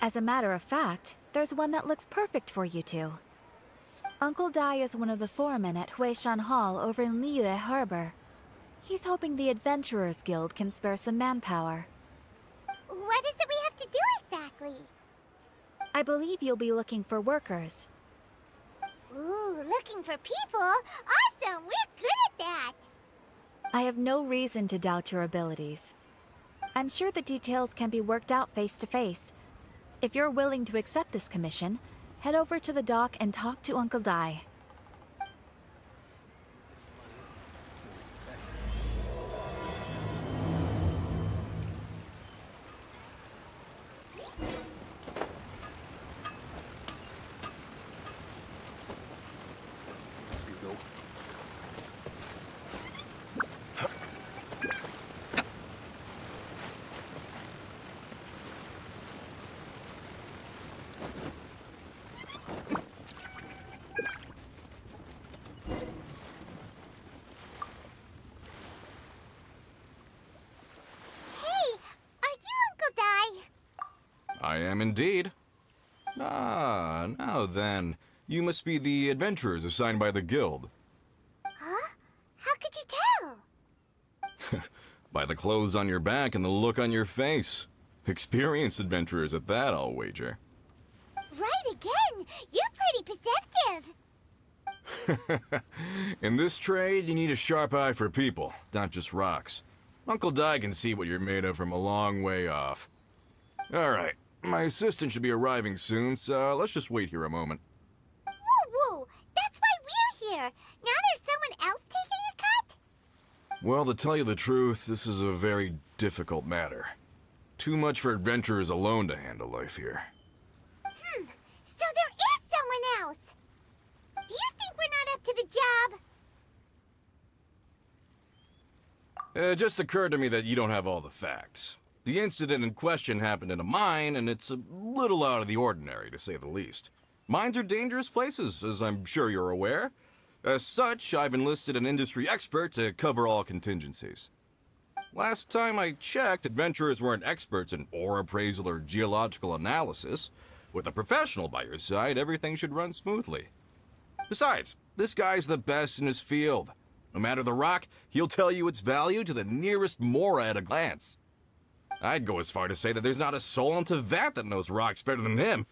As a matter of fact, there's one that looks perfect for you two. Uncle Dai is one of the foremen at Huishan Hall over in Liyue Harbor. He's hoping the Adventurers Guild can spare some manpower. What is it we have to do exactly? I believe you'll be looking for workers. Ooh, looking for people? Awesome! We're good at that! I have no reason to doubt your abilities. I'm sure the details can be worked out face to face. If you're willing to accept this commission, head over to the dock and talk to Uncle Dai. I am indeed. Ah, now then. You must be the adventurers assigned by the guild. Huh? How could you tell? By the clothes on your back and the look on your face. Experienced adventurers at that, I'll wager. Right again! You're pretty perceptive! In this trade, you need a sharp eye for people, not just rocks. Uncle Dai can see what you're made of from a long way off. Alright, my assistant should be arriving soon, so let's just wait here a moment. Woo-woo! That's why we're here! Now there's someone else taking a cut? Well, to tell you the truth, this is a very difficult matter. Too much for adventurers alone to handle life here. So there is someone else! Do you think we're not up to the job? It just occurred to me that you don't have all the facts. The incident in question happened in a mine, and it's a little out of the ordinary, to say the least. Mines are dangerous places, as I'm sure you're aware. As such, I've enlisted an industry expert to cover all contingencies. Last time I checked, adventurers weren't experts in ore appraisal or geological analysis. With a professional by your side, everything should run smoothly. Besides, this guy's the best in his field. No matter the rock, he'll tell you its value to the nearest mora at a glance. I'd go as far to say that there's not a soul on Tevat that knows rocks better than him.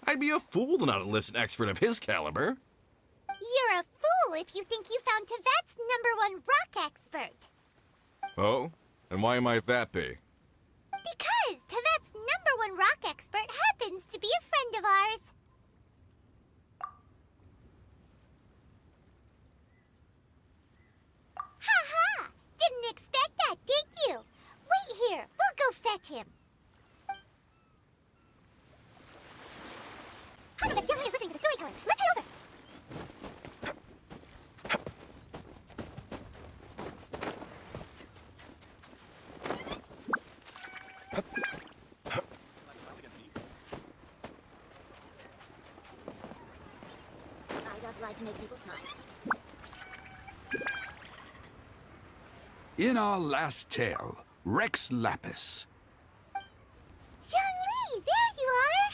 I'd be a fool to not enlist an expert of his caliber. You're a fool if you think you found Tevat's #1 rock expert. Oh? And why might that be? Because Tevat's #1 rock expert happens to be a friend of ours. Ha-ha! Didn't expect that, did you? Wait here, we'll go fetch him. Honeybuds Young is listening to the storyteller. Let's head over. I just like to make people smile. In our last tale, Rex Lapis. Zhongli, there you are!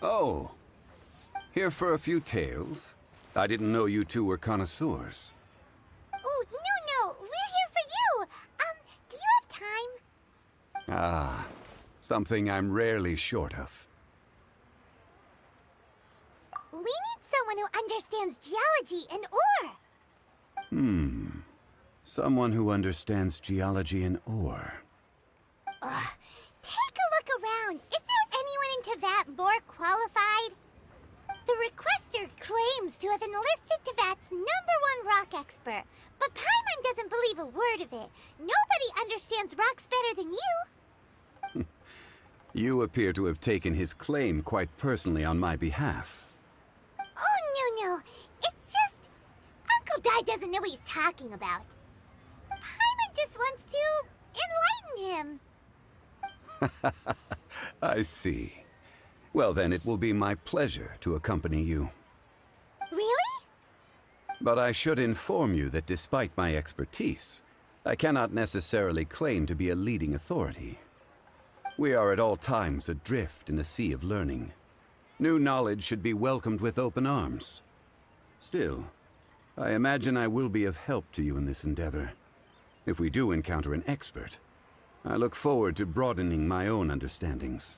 Oh. Here for a few tales? I didn't know you two were connoisseurs. Oh, no, we're here for you! Do you have time? Ah, something I'm rarely short of. We need someone who understands geology and ore! Someone who understands geology and ore. Take a look around. Is there anyone in Tevat more qualified? The requester claims to have enlisted Tevat's #1 rock expert, but Paimon doesn't believe a word of it. Nobody understands rocks better than you. You appear to have taken his claim quite personally on my behalf. Oh, no. It's just... Uncle Dai doesn't know what he's talking about. Paimon just wants to enlighten him. I see. Well then, it will be my pleasure to accompany you. Really? But I should inform you that despite my expertise, I cannot necessarily claim to be a leading authority. We are at all times adrift in a sea of learning. New knowledge should be welcomed with open arms. Still, I imagine I will be of help to you in this endeavor. If we do encounter an expert, I look forward to broadening my own understandings.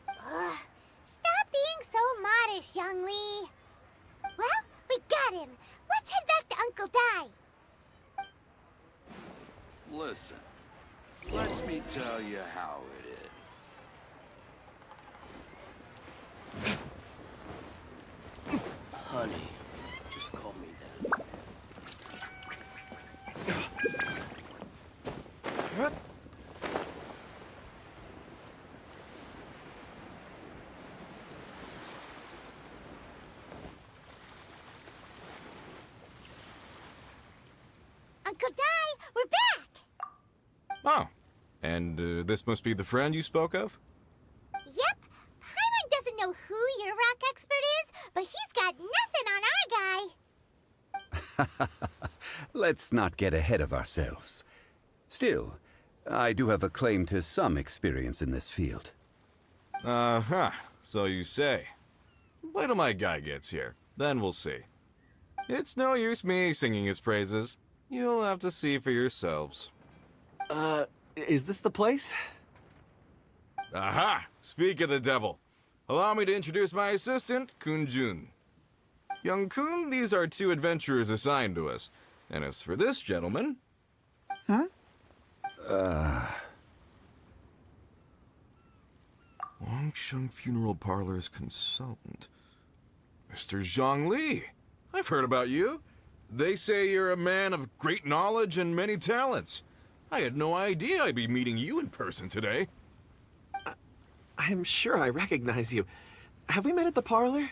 Ugh. Stop being so modest, Young Lee. Well, we got him. Let's head back to Uncle Dai. Listen, let me tell you how it is. Honey, just call me Dad. Uncle Dai, we're back! Oh, and this must be the friend you spoke of? Yep. Paimon doesn't know who your rock expert is, but he's got nothing on our guy. Let's not get ahead of ourselves. Still, I do have a claim to some experience in this field. Uh-huh, so you say. Wait till my guy gets here, then we'll see. It's no use me singing his praises. You'll have to see for yourselves. Is this the place? Aha! Speak of the devil. Allow me to introduce my assistant, Kun-jun. Young Kun, these are two adventurers assigned to us. And as for this gentleman... Wangsheng Funeral Parlor's consultant. Mr. Zhang Li. I've heard about you. They say you're a man of great knowledge and many talents. I had no idea I'd be meeting you in person today. I'm sure I recognize you. Have we met at the parlor?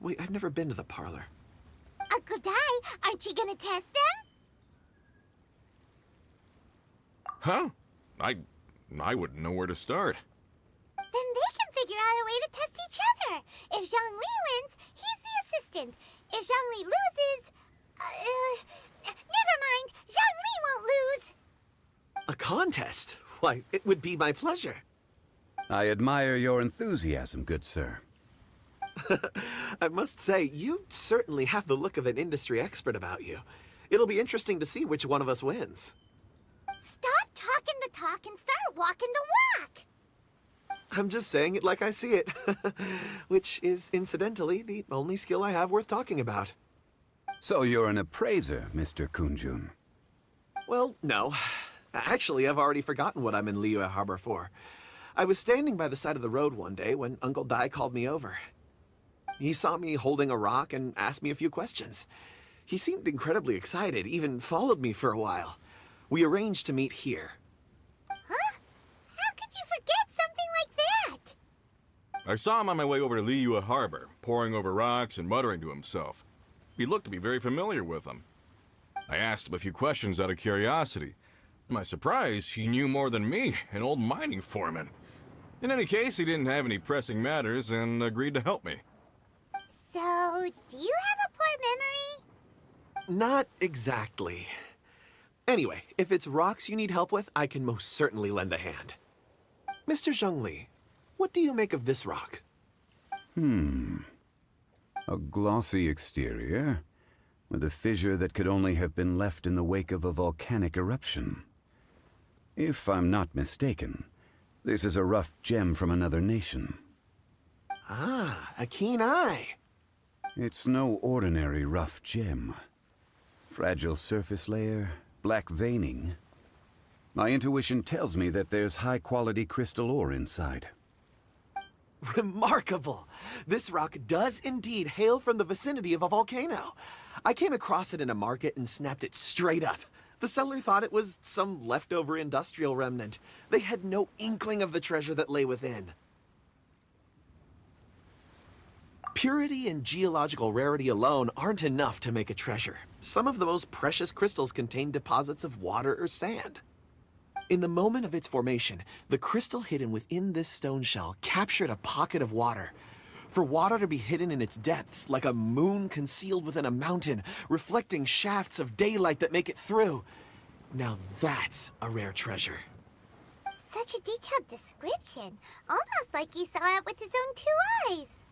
Wait, I've never been to the parlor. Uncle Dai, aren't you gonna test them? Huh? I wouldn't know where to start. Then they can figure out a way to test each other. If Zhang Li wins, he's the assistant. If Zhang Li loses... never mind. Zhang Li won't lose. A contest? Why, it would be my pleasure. I admire your enthusiasm, good sir. I must say, you certainly have the look of an industry expert about you. It'll be interesting to see which one of us wins. Stop talking the talk and start walking the walk. I'm just saying it like I see it. Which is, incidentally, the only skill I have worth talking about. So you're an appraiser, Mr. Kun-jun. Well, no. Actually, I've already forgotten what I'm in Liyue Harbor for. I was standing by the side of the road one day when Uncle Dai called me over. He saw me holding a rock and asked me a few questions. He seemed incredibly excited, even followed me for a while. We arranged to meet here. Huh? How could you forget something like that? I saw him on my way over to Liyue Harbor, poring over rocks and muttering to himself. He looked to be very familiar with them. I asked him a few questions out of curiosity. To my surprise, he knew more than me, an old mining foreman. In any case, he didn't have any pressing matters and agreed to help me. So, do you have a poor memory? Not exactly. Anyway, if it's rocks you need help with, I can most certainly lend a hand. Mr. Zhongli, what do you make of this rock? A glossy exterior, with a fissure that could only have been left in the wake of a volcanic eruption. If I'm not mistaken, this is a rough gem from another nation. Ah, a keen eye. It's no ordinary rough gem. Fragile surface layer, black veining. My intuition tells me that there's high-quality crystal ore inside. Remarkable! This rock does indeed hail from the vicinity of a volcano. I came across it in a market and snapped it straight up. The seller thought it was some leftover industrial remnant. They had no inkling of the treasure that lay within. Purity and geological rarity alone aren't enough to make a treasure. Some of the most precious crystals contain deposits of water or sand. In the moment of its formation, the crystal hidden within this stone shell captured a pocket of water. For water to be hidden in its depths, like a moon concealed within a mountain, reflecting shafts of daylight that make it through. Now that's a rare treasure. Such a detailed description. Almost like he saw it with his own 2 eyes.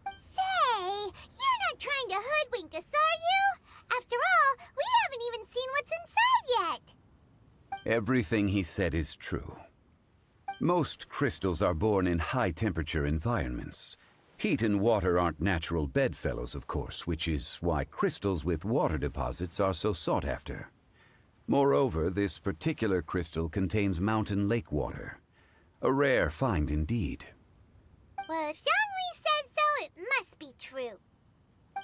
Say, you're not trying to hoodwink us, are you? After all, we haven't even seen what's inside yet. Everything he said is true. Most crystals are born in high-temperature environments. Heat and water aren't natural bedfellows, of course, which is why crystals with water deposits are so sought after. Moreover, this particular crystal contains mountain lake water. A rare find indeed. Well, if Zhongli says so, it must be true.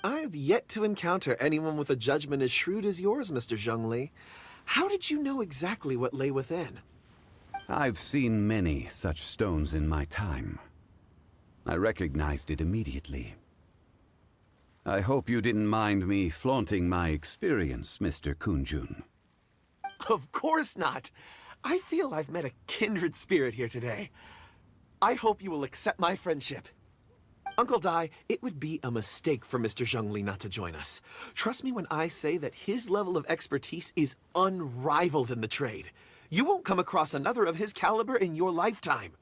I've yet to encounter anyone with a judgment as shrewd as yours, Mr. Zhongli. How did you know exactly what lay within? I've seen many such stones in my time. I recognized it immediately. I hope you didn't mind me flaunting my experience, Mr. Kunjun. Of course not. I feel I've met a kindred spirit here today. I hope you will accept my friendship. Uncle Dai, it would be a mistake for Mr. Zhongli not to join us. Trust me when I say that his level of expertise is unrivaled in the trade. You won't come across another of his caliber in your lifetime.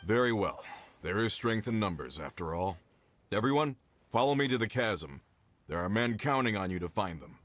Very well. There is strength in numbers, after all. Everyone, follow me to the chasm. There are men counting on you to find them.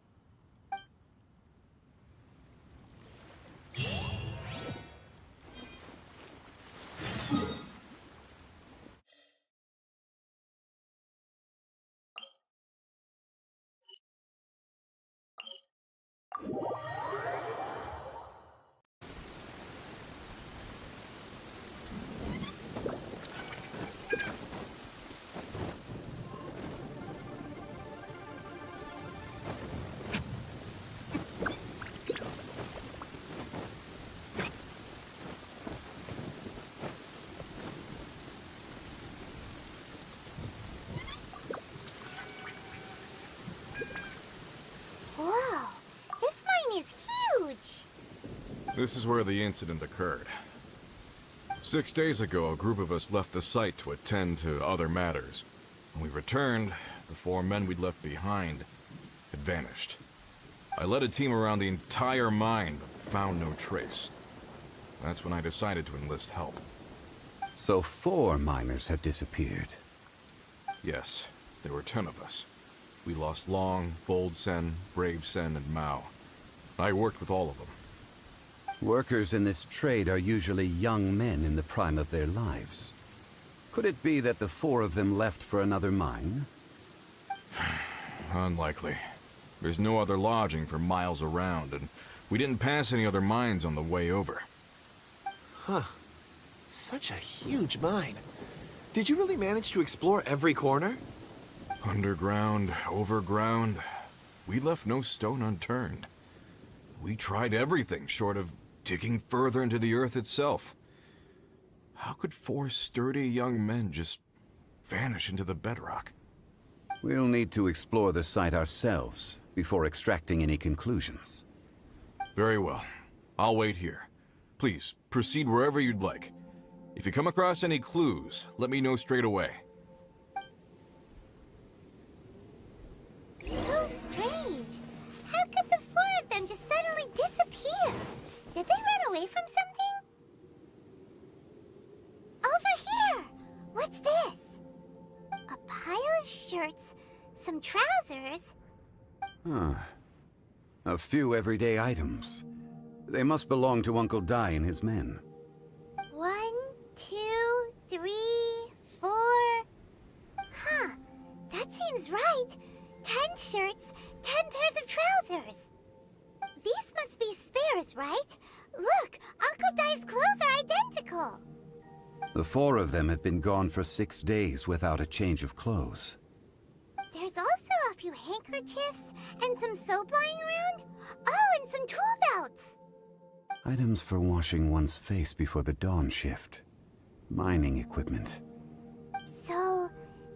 Whoa, this mine is huge. This is where the incident occurred. 6 days ago, a group of us left the site to attend to other matters. When we returned, the 4 men we'd left behind had vanished. I led a team around the entire mine, but found no trace. That's when I decided to enlist help. So 4 miners have disappeared. Yes, there were 10 of us. We lost Long, Bold Sen, Brave Sen, and Mao. I worked with all of them. Workers in this trade are usually young men in the prime of their lives. Could it be that the 4 of them left for another mine? Unlikely. There's no other lodging for miles around, and we didn't pass any other mines on the way over. Huh. Such a huge mine. Did you really manage to explore every corner? Underground, overground, we left no stone unturned. We tried everything short of digging further into the earth itself. How could 4 sturdy young men just vanish into the bedrock? We'll need to explore the site ourselves before extracting any conclusions. Very well. I'll wait here. Please, proceed wherever you'd like. If you come across any clues, let me know straight away. So strange. How could the 4 of them just suddenly disappear? Did they run away from something? Over here! What's this? A pile of shirts, some trousers. Huh. A few everyday items. They must belong to Uncle Dai and his men. 1, 2, 3, 4. Huh. That seems right. 10 shirts, 10 pairs of trousers. These must be spares, right? Look, Uncle Dai's clothes are identical. The 4 of them have been gone for 6 days without a change of clothes. There's also a few handkerchiefs and some soap lying around. Oh, and some tool belts. Items for washing one's face before the dawn shift. Mining equipment. So,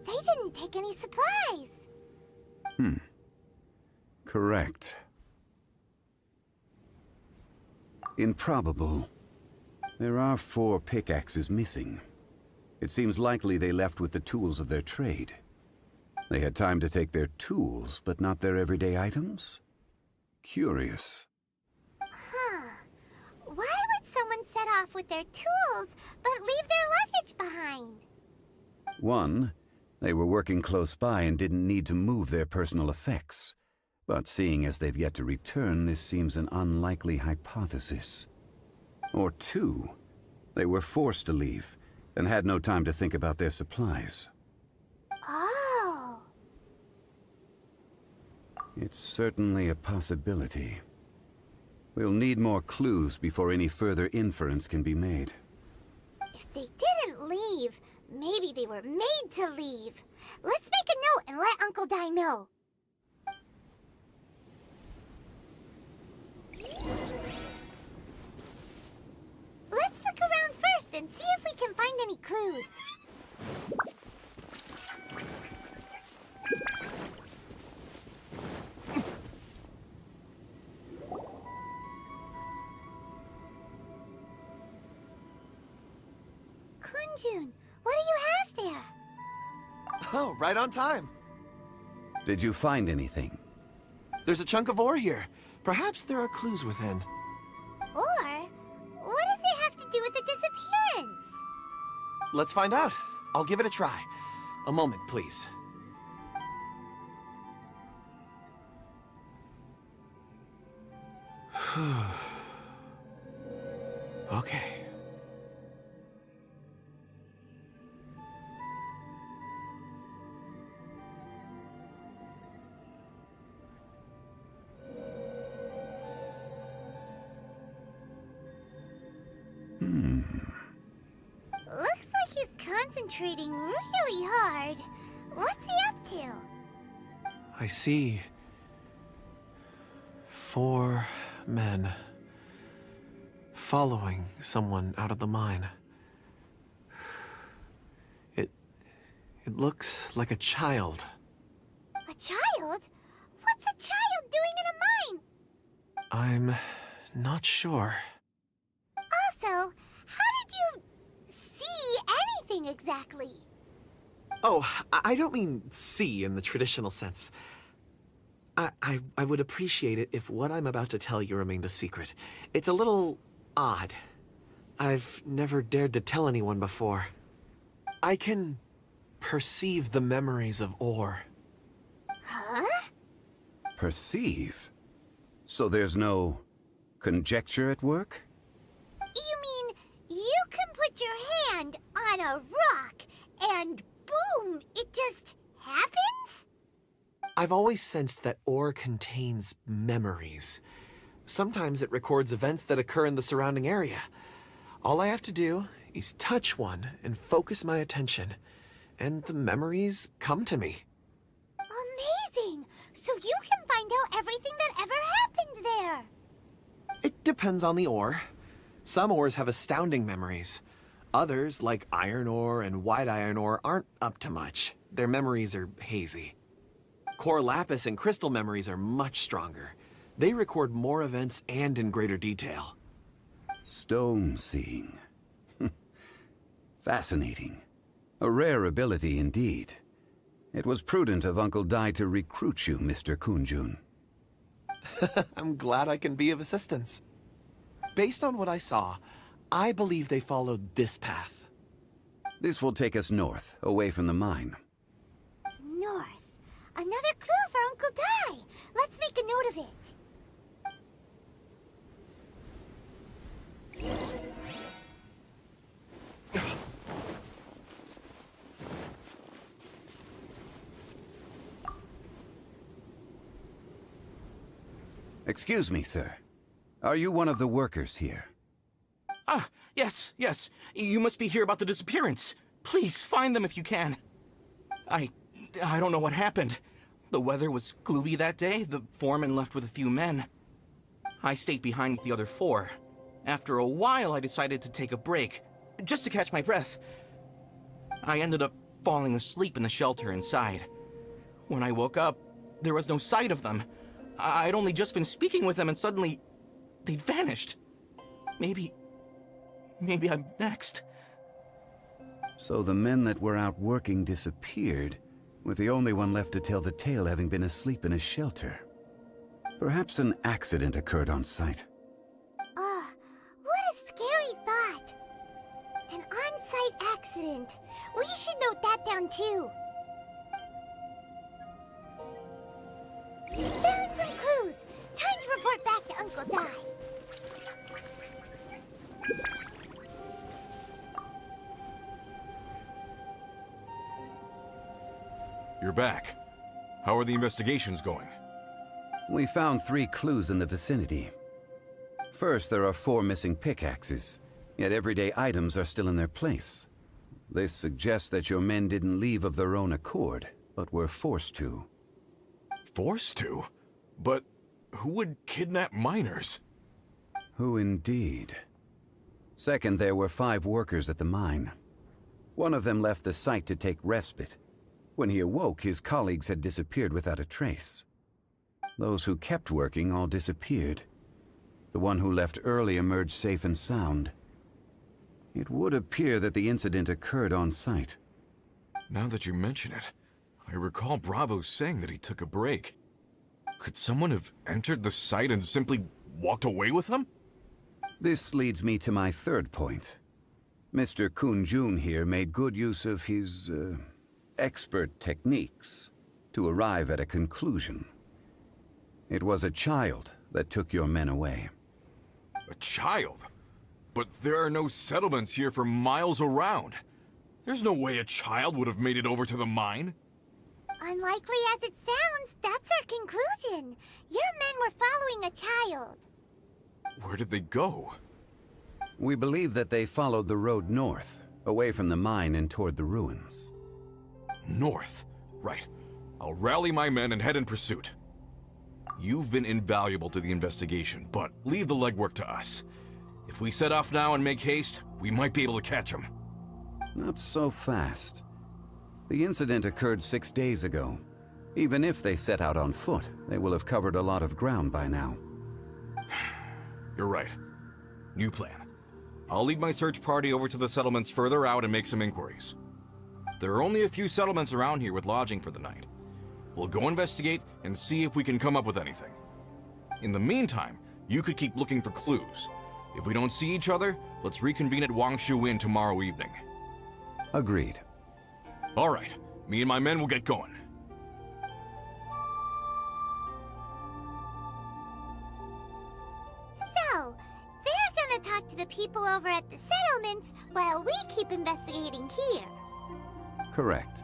they didn't take any supplies. Correct. Improbable. There are 4 pickaxes missing. It seems likely they left with the tools of their trade. They had time to take their tools, but not their everyday items? Curious. Huh. Why would someone set off with their tools, but leave their luggage behind? One, they were working close by and didn't need to move their personal effects. But seeing as they've yet to return, this seems an unlikely hypothesis. Or two, they were forced to leave and had no time to think about their supplies. Oh. It's certainly a possibility. We'll need more clues before any further inference can be made. If they didn't leave, maybe they were made to leave. Let's make a note and let Uncle Dai know. Let's look around first and see if we can find any clues. Kunjun, what do you have there? Oh, right on time. Did you find anything? There's a chunk of ore here. Perhaps there are clues within. Or, what does it have to do with the disappearance? Let's find out. I'll give it a try. A moment, please. Okay. Looks like he's concentrating really hard. What's he up to? I see 4 men following someone out of the mine. It looks like a child. A child? What's a child doing in a mine? I'm not sure. Also, how did you see anything exactly? Oh, I don't mean see in the traditional sense. I would appreciate it if what I'm about to tell you remained a secret. It's a little odd. I've never dared to tell anyone before. I can perceive the memories of ore. Huh? Perceive? So there's no conjecture at work? You mean you can put your hand on a rock and boom, it just happens? I've always sensed that ore contains memories. Sometimes it records events that occur in the surrounding area. All I have to do is touch one and focus my attention, and the memories come to me. Amazing! So you can find out everything that ever happened there. It depends on the ore. Some ores have astounding memories. Others, like iron ore and white iron ore, aren't up to much. Their memories are hazy. Core lapis and crystal memories are much stronger. They record more events and in greater detail. Stone seeing. Fascinating. A rare ability indeed. It was prudent of Uncle Dai to recruit you, Mr. Kunjun. I'm glad I can be of assistance. Based on what I saw, I believe they followed this path. This will take us north, away from the mine. North. Another clue for Uncle Dai. Let's make a note of it. Excuse me, sir. Are you one of the workers here? Ah, yes. You must be here about the disappearance. Please, find them if you can. I don't know what happened. The weather was gloomy that day. The foreman left with a few men. I stayed behind with the other 4. After a while, I decided to take a break, just to catch my breath. I ended up falling asleep in the shelter inside. When I woke up, there was no sight of them. I'd only just been speaking with them and suddenly they'd vanished. Maybe I'm next. So the men that were out working disappeared, with the only one left to tell the tale having been asleep in a shelter. Perhaps an accident occurred on site. What a scary incident. We should note that down too. Found some clues. Time to report back to Uncle Di. You're back. How are the investigations going? We found 3 clues in the vicinity. First, there are 4 missing pickaxes, yet everyday items are still in their place. This suggests that your men didn't leave of their own accord, but were forced to. Forced to? But who would kidnap miners? Who indeed? Second, there were 5 workers at the mine. One of them left the site to take respite. When he awoke, his colleagues had disappeared without a trace. Those who kept working all disappeared. The one who left early emerged safe and sound. It would appear that the incident occurred on site. Now that you mention it, I recall Bravo saying that he took a break. Could someone have entered the site and simply walked away with him? This leads me to my third point. Mr. Kun-jun here made good use of his, expert techniques to arrive at a conclusion. It was a child that took your men away. A child? But there are no settlements here for miles around. There's no way a child would have made it over to the mine. Unlikely as it sounds, that's our conclusion. Your men were following a child. Where did they go? We believe that they followed the road north, away from the mine and toward the ruins. North. Right. I'll rally my men and head in pursuit. You've been invaluable to the investigation, but leave the legwork to us. If we set off now and make haste, we might be able to catch them. Not so fast. The incident occurred 6 days ago. Even if they set out on foot, they will have covered a lot of ground by now. You're right. New plan. I'll lead my search party over to the settlements further out and make some inquiries. There are only a few settlements around here with lodging for the night. We'll go investigate and see if we can come up with anything. In the meantime, you could keep looking for clues. If we don't see each other, let's reconvene at Wangshu Inn tomorrow evening. Agreed. All right. Me and my men will get going. So, they're gonna talk to the people over at the settlements while we keep investigating here. Correct.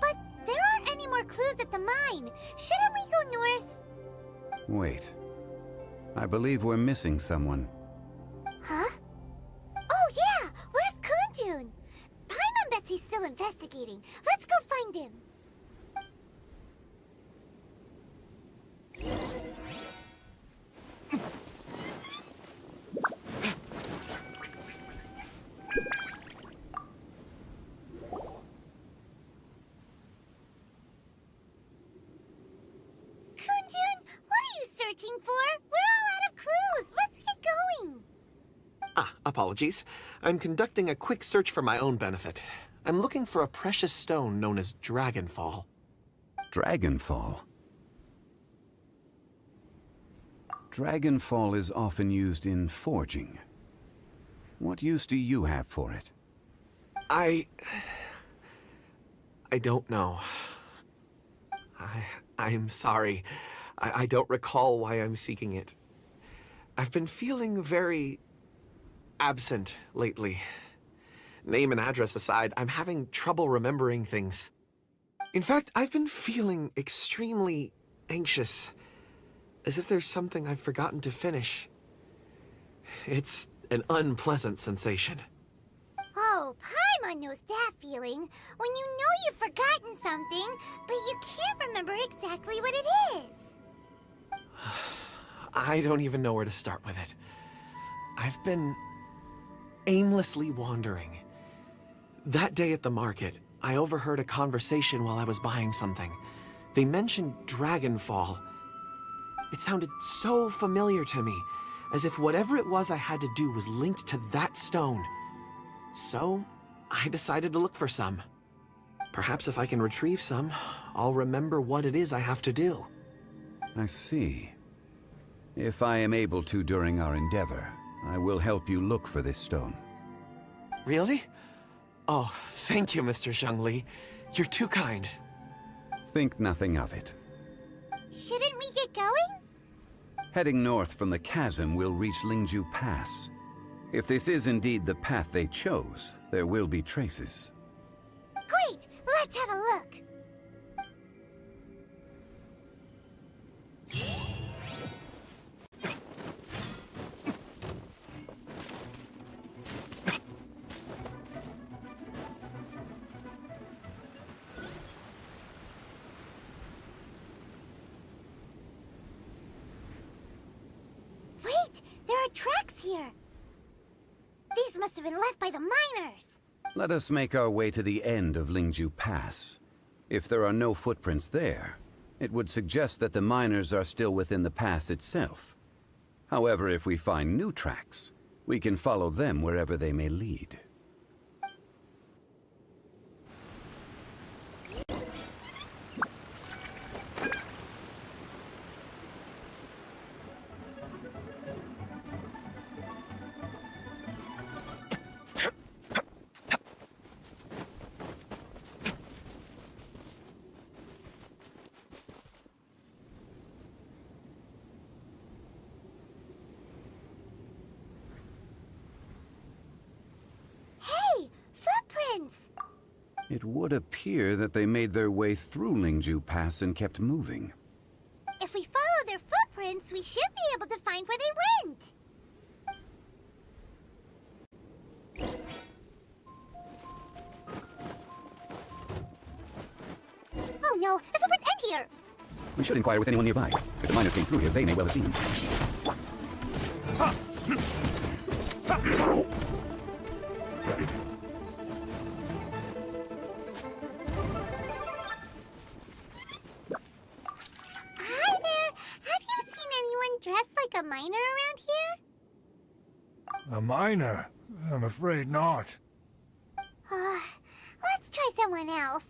But there aren't any more clues at the mine. Shouldn't we go north? Wait. I believe we're missing someone. Huh? Oh yeah! Where's Kunjun? Paimon bets he's still investigating. Let's go find him. Kunjun, what are you searching for? We're all out of clues. Let's get going. Apologies. I'm conducting a quick search for my own benefit. I'm looking for a precious stone known as Dragonfall. Dragonfall? Dragonfall is often used in forging. What use do you have for it? I don't know. I'm sorry. I don't recall why I'm seeking it. I've been feeling very absent lately. Name and address aside, I'm having trouble remembering things. In fact, I've been feeling extremely anxious, as if there's something I've forgotten to finish. It's an unpleasant sensation. Oh, Paimon knows that feeling. When you know you've forgotten something, but you can't remember exactly what it is. I don't even know where to start with it. I've been aimlessly wandering. That day at the market, I overheard a conversation while I was buying something. They mentioned Dragonfall. It sounded so familiar to me, as if whatever it was I had to do was linked to that stone. So, I decided to look for some. Perhaps if I can retrieve some, I'll remember what it is I have to do. I see. If I am able to during our endeavor, I will help you look for this stone. Really? Oh, thank you, Mr. Zhengli. You're too kind. Think nothing of it. Shouldn't we get going? Heading north from the chasm, we'll reach Lingju Pass. If this is indeed the path they chose, there will be traces. Great! Let's have a look. Wait! There are tracks here! These must have been left by the miners! Let us make our way to the end of Lingju Pass. If there are no footprints there, it would suggest that the miners are still within the pass itself. However, if we find new tracks, we can follow them wherever they may lead. Hey! Footprints! It would appear that they made their way through Lingju Pass and kept moving. If we follow their footprints, we should be able to find where they went! Oh no! The footprints end here! We should inquire with anyone nearby. If the miners came through here, they may well have seen. Hi there! Have you seen anyone dressed like a miner around here? A miner? I'm afraid not. Let's try someone else.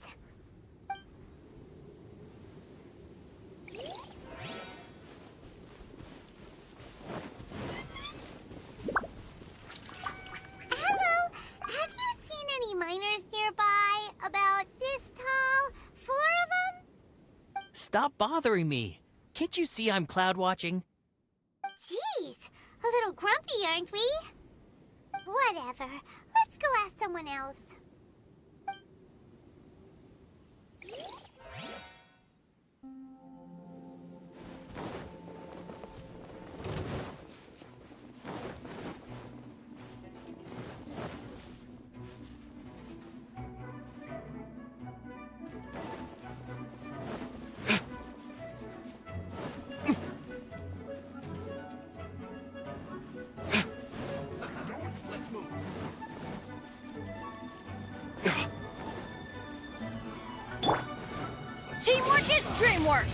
Hello! Have you seen any miners nearby? About this tall? 4 of them? Stop bothering me. Can't you see I'm cloud watching? Jeez, a little grumpy, aren't we? Whatever. Let's go ask someone else. Teamwork is dreamwork!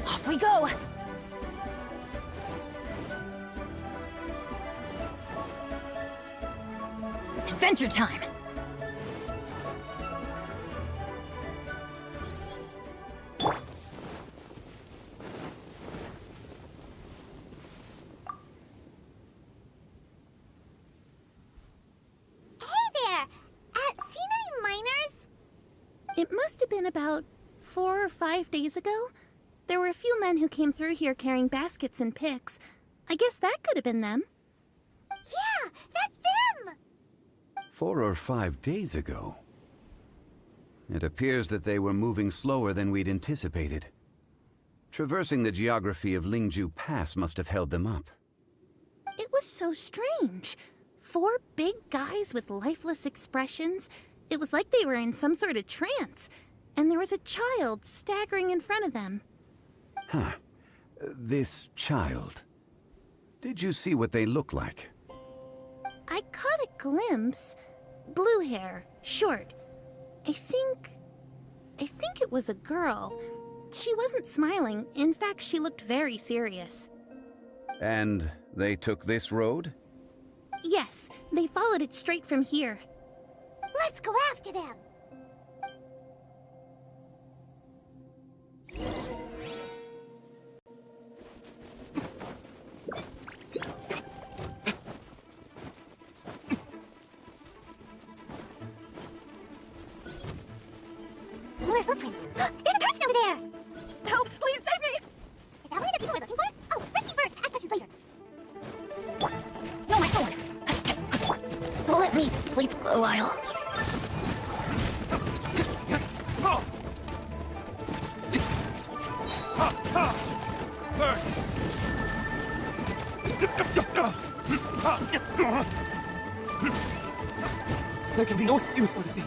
Off we go! Adventure time! It must have been about 4 or 5 days ago. There were a few men who came through here carrying baskets and picks. I guess that could have been them. Yeah, that's them! 4 or 5 days ago. It appears that they were moving slower than we'd anticipated. Traversing the geography of Lingju Pass must have held them up. It was so strange. 4 big guys with lifeless expressions. It was like they were in some sort of trance. And there was a child staggering in front of them. Huh. This child. Did you see what they look like? I caught a glimpse. Blue hair, short. I think it was a girl. She wasn't smiling. In fact, she looked very serious. And they took this road? Yes, they followed it straight from here. Let's go after them! a while. There can be no excuse for defeat.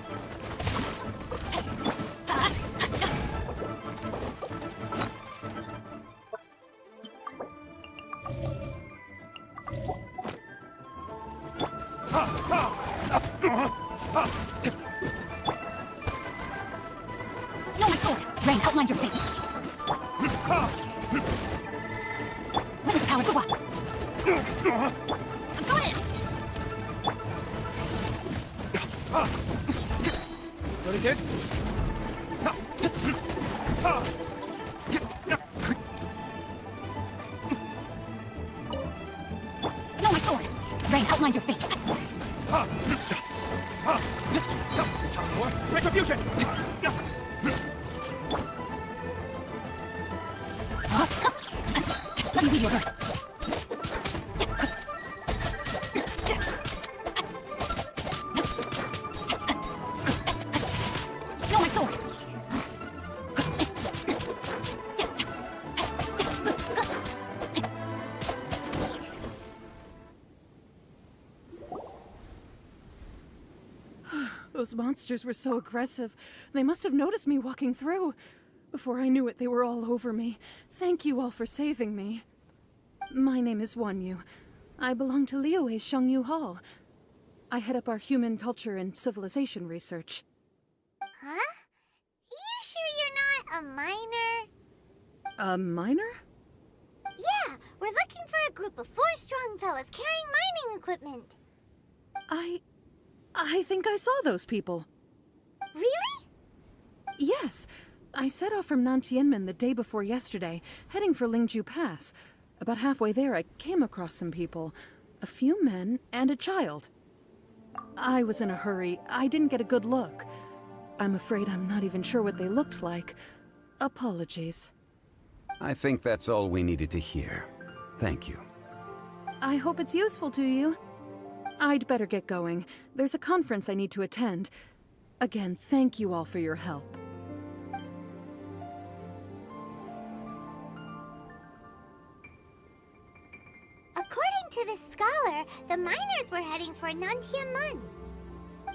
No, my sword! Rain, outline your fate! Witness power, good one! I'm going in! Dirty disc. No, my sword! Rain, outline your fate! Time for retribution. Let me read your verse. No, my sword! Those monsters were so aggressive. They must have noticed me walking through. Before I knew it, they were all over me. Thank you all for saving me. My name is Wanyu. I belong to Liyue's Shangyu Hall. I head up our human culture and civilization research. Huh? You sure you're not a miner? A miner? Yeah, we're looking for a group of 4 strong fellas carrying mining equipment. I think I saw those people. Really? Yes. I set off from Nantianmen the day before yesterday, heading for Lingju Pass. About halfway there, I came across some people. A few men and a child. I was in a hurry. I didn't get a good look. I'm afraid I'm not even sure what they looked like. Apologies. I think that's all we needed to hear. Thank you. I hope it's useful to you. I'd better get going. There's a conference I need to attend. Again, thank you all for your help. According to this scholar, the miners were heading for Nantianmen.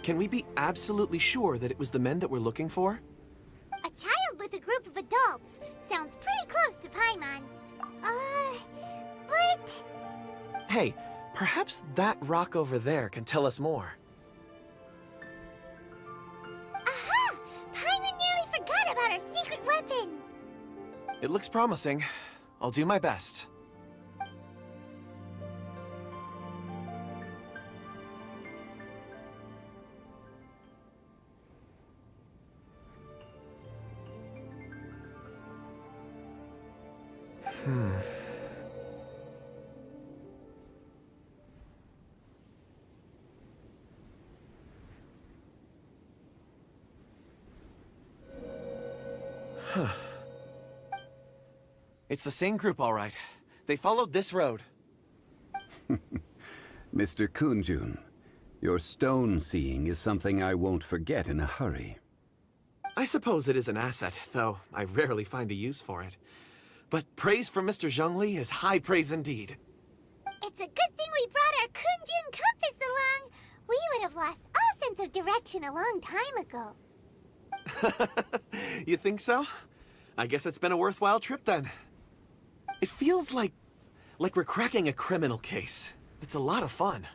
Can we be absolutely sure that it was the men that we're looking for? A child with a group of adults. Sounds pretty close to Paimon. But... Hey, perhaps that rock over there can tell us more. Aha! Paimon nearly forgot about our secret weapon! It looks promising. I'll do my best. It's the same group, all right. They followed this road. Mr. Kunjun, your stone seeing is something I won't forget in a hurry. I suppose it is an asset, though I rarely find a use for it. But praise from Mr. Zhongli is high praise indeed. It's a good thing we brought our Kunjun compass along. We would have lost all sense of direction a long time ago. You think so? I guess it's been a worthwhile trip then. It feels like we're cracking a criminal case. It's a lot of fun.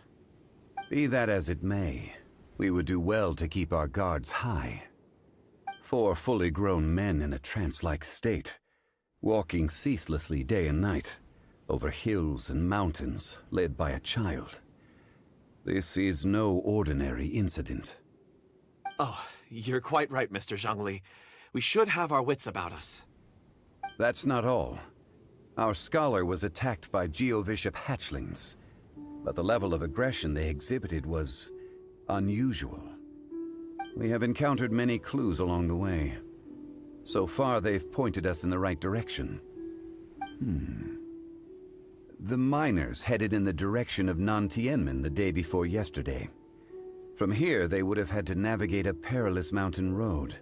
Be that as it may, we would do well to keep our guards high. 4 fully grown men in a trance-like state, walking ceaselessly day and night, over hills and mountains, led by a child. This is no ordinary incident. Oh, you're quite right, Mr. Zhongli. We should have our wits about us. That's not all. Our scholar was attacked by Geovishap hatchlings, but the level of aggression they exhibited was unusual. We have encountered many clues along the way. So far, they've pointed us in the right direction. The miners headed in the direction of Nantianmen the day before yesterday. From here, they would have had to navigate a perilous mountain road.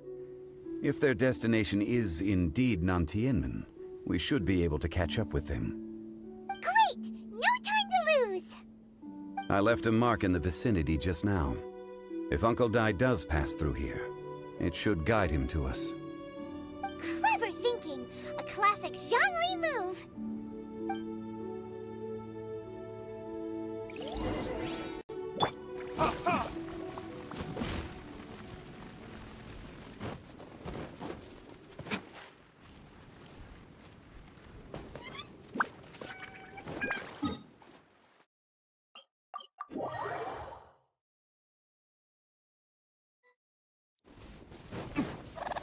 If their destination is indeed Nantianmen, we should be able to catch up with them. Great! No time to lose! I left a mark in the vicinity just now. If Uncle Dai does pass through here, it should guide him to us. Clever thinking! A classic Zhongli move!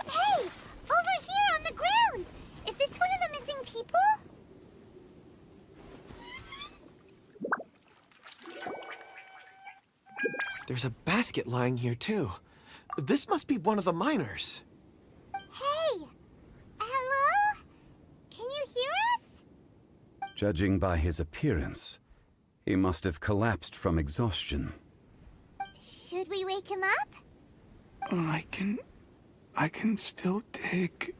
Hey! Over here on the ground! Is this one of the missing people? There's a basket lying here, too. This must be one of the miners. Hey! Hello? Can you hear us? Judging by his appearance, he must have collapsed from exhaustion. Should we wake him up? I can still dig.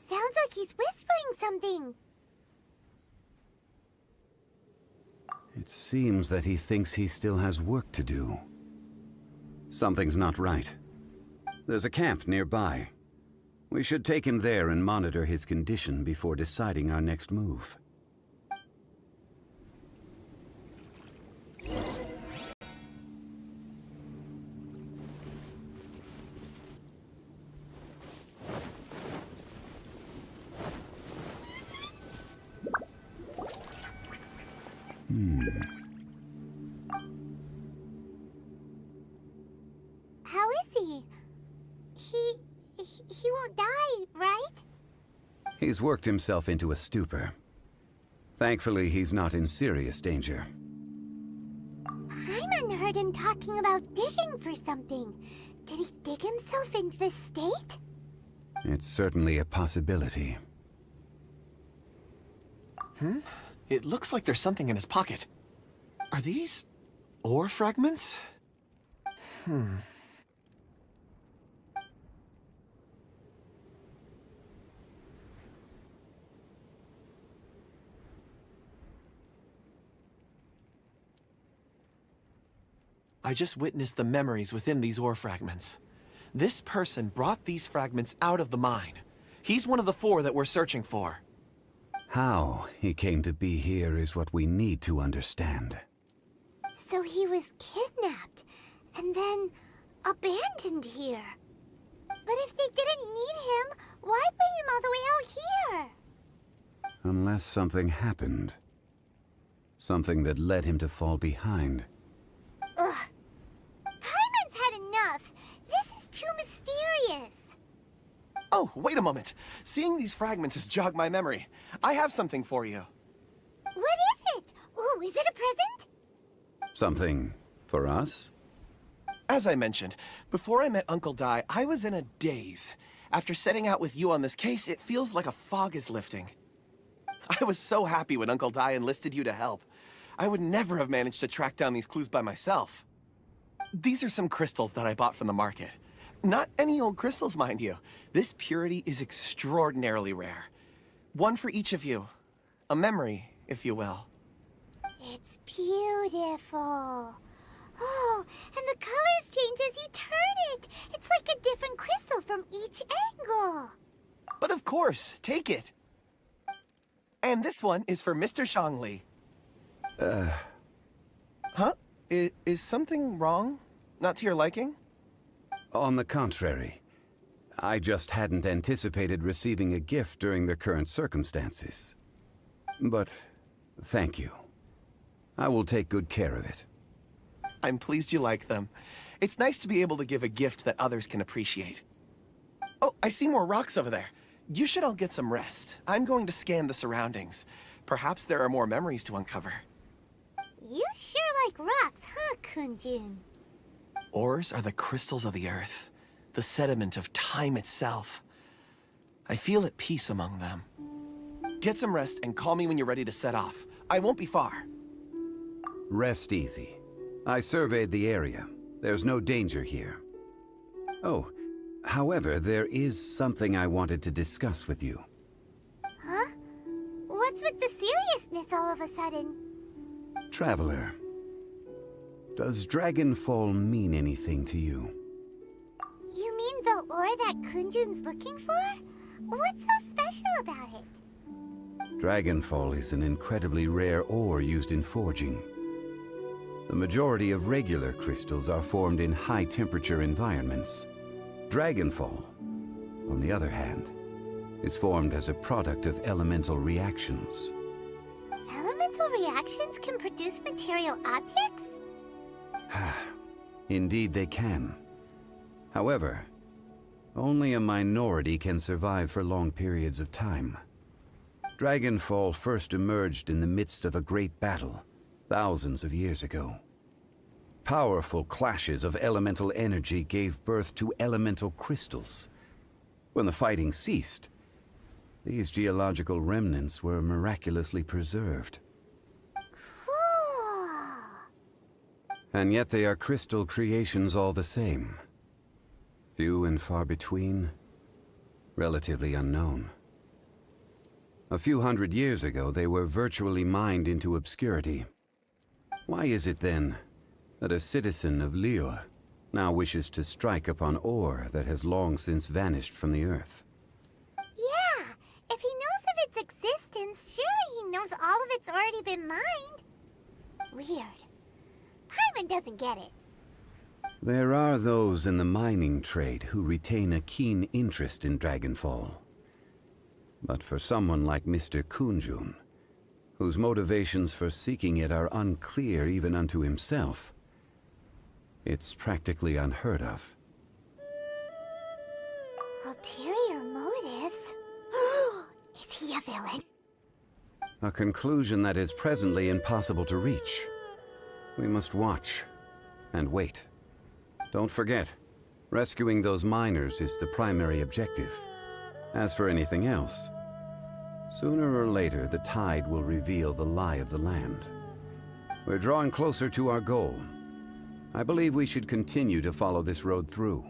Sounds like he's whispering something. It seems that he thinks he still has work to do. Something's not right. There's a camp nearby. We should take him there and monitor his condition before deciding our next move. How is he? He won't die, right? He's worked himself into a stupor. Thankfully, he's not in serious danger. Paimon heard him talking about digging for something. Did he dig himself into this state? It's certainly a possibility. It looks like there's something in his pocket. Are these ore fragments? I just witnessed the memories within these ore fragments. This person brought these fragments out of the mine. He's one of the 4 that we're searching for. How he came to be here is what we need to understand. So he was kidnapped and then abandoned here. But if they didn't need him, why bring him all the way out here? Unless something happened. Something that led him to fall behind. Ugh. Paimon's had enough. This is too mysterious. Oh, wait a moment. Seeing these fragments has jogged my memory. I have something for you. What is it? Ooh, is it a present? Something for us? As I mentioned, before I met Uncle Dai, I was in a daze. After setting out with you on this case, it feels like a fog is lifting. I was so happy when Uncle Dai enlisted you to help. I would never have managed to track down these clues by myself. These are some crystals that I bought from the market. Not any old crystals, mind you. This purity is extraordinarily rare. One for each of you. A memory, if you will. It's beautiful. Oh, and the colors change as you turn it. It's like a different crystal from each angle. But of course, take it. And this one is for Mr. Zhongli. Huh? Is something wrong? Not to your liking? On the contrary, I just hadn't anticipated receiving a gift during the current circumstances. But thank you. I will take good care of it. I'm pleased you like them. It's nice to be able to give a gift that others can appreciate. Oh, I see more rocks over there. You should all get some rest. I'm going to scan the surroundings. Perhaps there are more memories to uncover. You sure like rocks, huh, Kunjun? Ores are the crystals of the earth, the sediment of time itself. I feel at peace among them. Get some rest and call me when you're ready to set off. I won't be far. Rest easy. I surveyed the area. There's no danger here. Oh, however, there is something I wanted to discuss with you. Huh? What's with the seriousness all of a sudden? Traveler, does Dragonfall mean anything to you? You mean the ore that Kunjun's looking for? What's so special about it? Dragonfall is an incredibly rare ore used in forging. The majority of regular crystals are formed in high-temperature environments. Dragonfall, on the other hand, is formed as a product of elemental reactions. Elemental reactions can produce material objects? Indeed they can. However, only a minority can survive for long periods of time. Dragonfall first emerged in the midst of a great battle, thousands of years ago. Powerful clashes of elemental energy gave birth to elemental crystals. When the fighting ceased, these geological remnants were miraculously preserved. Cool. And yet they are crystal creations all the same. Few and far between, relatively unknown. A few hundred years ago, they were virtually mined into obscurity. Why is it then that a citizen of Liyue now wishes to strike upon ore that has long since vanished from the earth? Yeah, if he knows of its existence, surely he knows all of it's already been mined. Weird. Paimon doesn't get it. There are those in the mining trade who retain a keen interest in Dragonfall. But for someone like Mr. Kunjun, whose motivations for seeking it are unclear even unto himself, it's practically unheard of. Ulterior motives? Is he a villain? A conclusion that is presently impossible to reach. We must watch and wait. Don't forget, rescuing those miners is the primary objective. As for anything else, sooner or later the tide will reveal the lie of the land. We're drawing closer to our goal. I believe we should continue to follow this road through.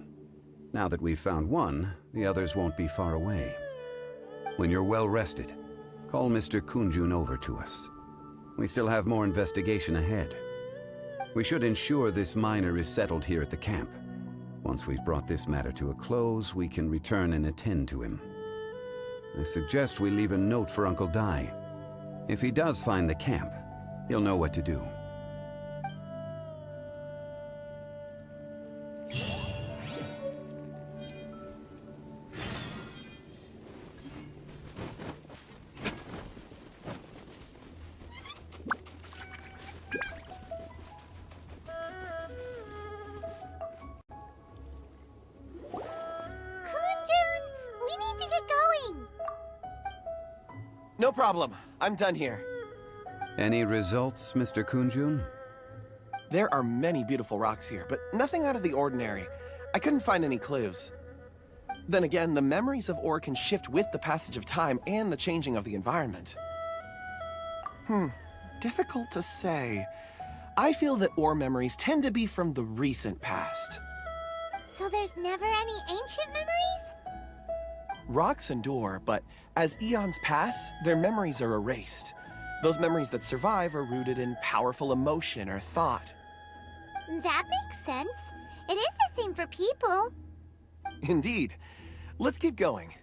Now that we've found one, the others won't be far away. When you're well rested, call Mr. Kunjun over to us. We still have more investigation ahead. We should ensure this miner is settled here at the camp. Once we've brought this matter to a close, we can return and attend to him. I suggest we leave a note for Uncle Dai. If he does find the camp, he'll know what to do. No problem. I'm done here. Any results, Mr. Kunjun? There are many beautiful rocks here, but nothing out of the ordinary. I couldn't find any clues. Then again, the memories of ore can shift with the passage of time and the changing of the environment. Difficult to say. I feel that ore memories tend to be from the recent past. So there's never any ancient memories? Rocks endure, but as eons pass, their memories are erased. Those memories that survive are rooted in powerful emotion or thought. That makes sense. It is the same for people. Indeed. Let's keep going.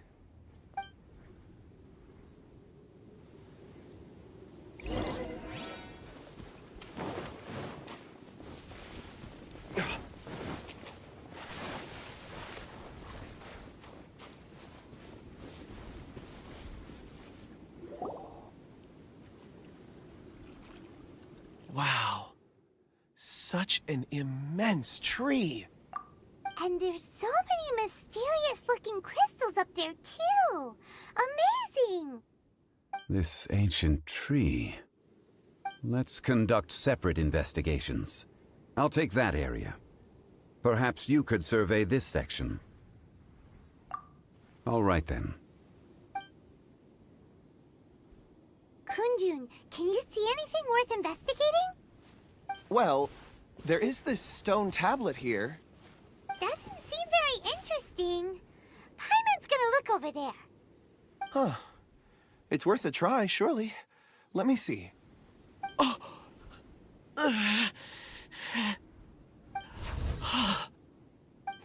Wow. Such an immense tree. And there's so many mysterious-looking crystals up there, too. Amazing! This ancient tree. Let's conduct separate investigations. I'll take that area. Perhaps you could survey this section. All right, then. Kunjun, can you see anything worth investigating? Well, There is this stone tablet here. Doesn't seem very interesting. Paimon's gonna look over there. Huh. It's worth a try, surely. Let me see. Oh!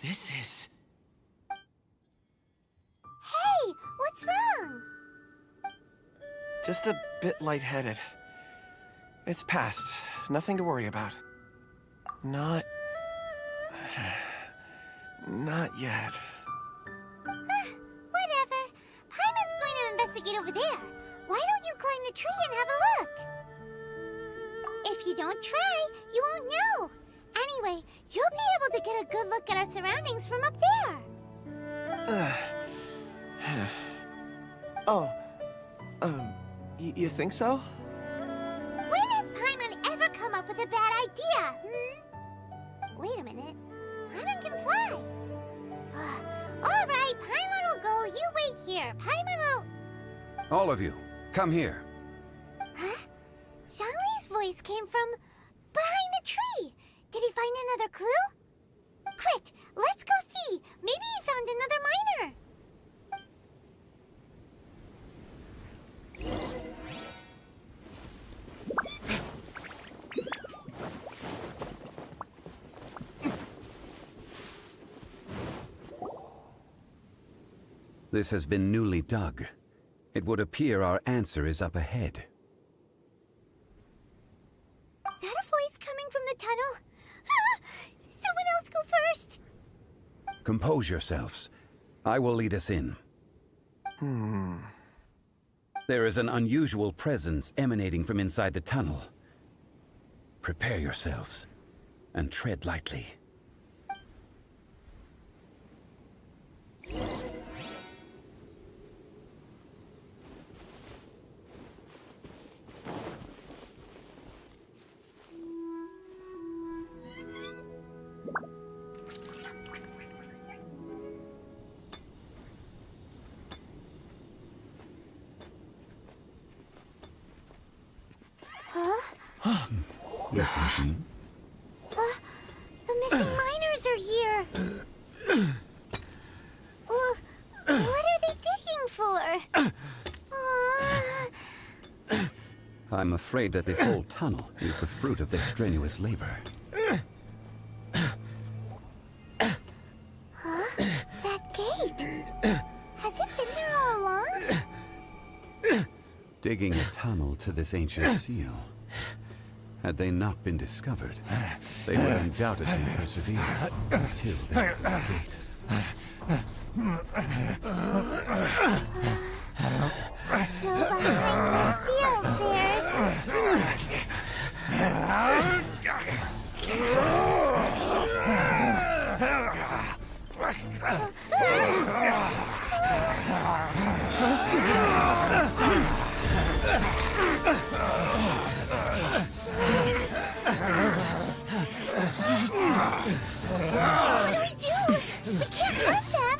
This is... Hey, what's wrong? just a bit lightheaded. It's past. Nothing to worry about. Not yet. Whatever. Paimon's going to investigate over there. Why don't you climb the tree and have a look? If you don't try, you won't know. Anyway, you'll be able to get a good look at our surroundings from up there. You think so? When has Paimon ever come up with a bad idea, Wait a minute. Paimon can fly. All right, Paimon will go. You wait here. Paimon will... All of you, come here. Huh? Zhongli's voice came from behind the tree. Did he find another clue? Quick, let's go see. Maybe he found another miner. This has been newly dug. It would appear our answer is up ahead. Is that a voice coming from the tunnel? Someone else go first. Compose yourselves. I will lead us in. There is an unusual presence emanating from inside the tunnel. Prepare yourselves, and tread lightly. Listen. The missing miners are here. What are they digging for? I'm afraid that this whole tunnel is the fruit of their strenuous labor. That gate. Has it been there all along? Digging a tunnel to this ancient seal. Had they not been discovered, they would undoubtedly persevere until they opened the gate. So behind the seal What do we do? We can't hurt them.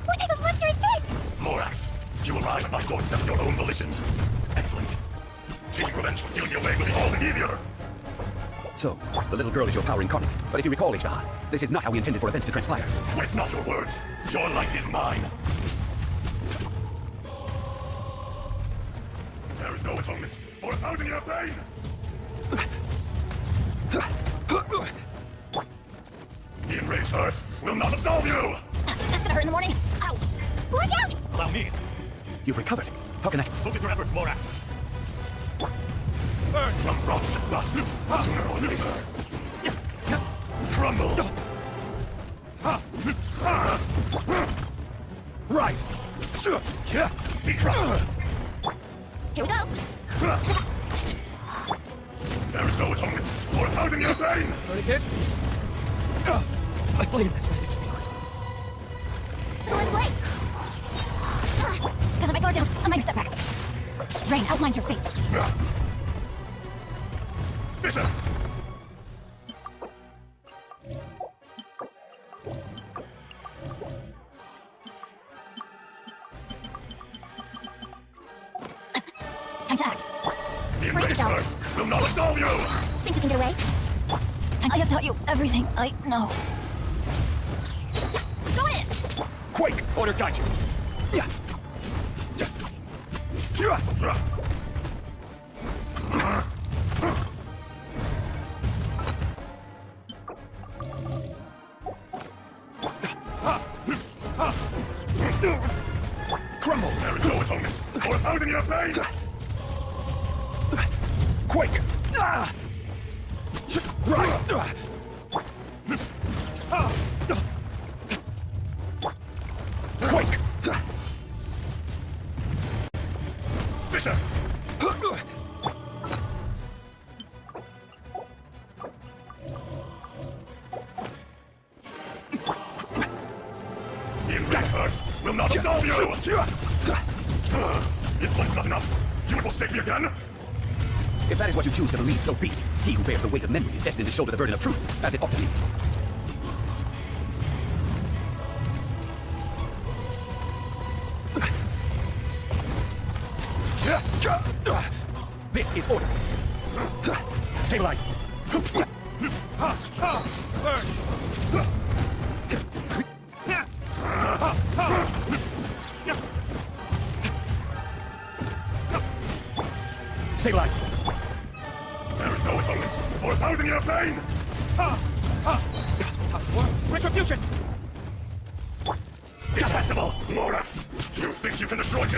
What type of monster is this? Morax, you arrive at my doorstep of your own volition. Excellent. Taking revenge for stealing me away will be all the easier. So, the little girl is your power incarnate. But if you recall, Ishtar, this is not how we intended for events to transpire. Waste not your words. Your life is mine. There is no atonement for 1,000-year pain. The enraged earth will not absolve you. That's gonna hurt in the morning. Ow! Watch out! Allow me. You've recovered. How can I... Focus your efforts, Morax. Burn from rot to dust, sooner or later. Crumble! Right! Be crushed! Here we go. There is no atonement for 1,000 year pain! 30 disc. My flame has been extinguished. Let's play. Gotta let my guard down. A minor setback. Rain outlines your fate. Fisher! Time to act. The Brace embrace yourself. curse will not absolve you! Think you can get away? I have taught you everything I know. Go in! Quake! Order guide you. Yeah. Crumble! There is no atonement for 1,000 year pain! Quake! Right! Quake! Fisher! The embrace curse will not absolve you! This one's not enough. You will forsake me again? If that is what you choose to believe, so be it. He who bears the weight of memory is destined to shoulder the burden of truth, as it ought to be. This is order. Stabilize. Stabilize. There is no atonement for 1,000 year pain! Time for retribution. Detestable! Morax! You think you can destroy me?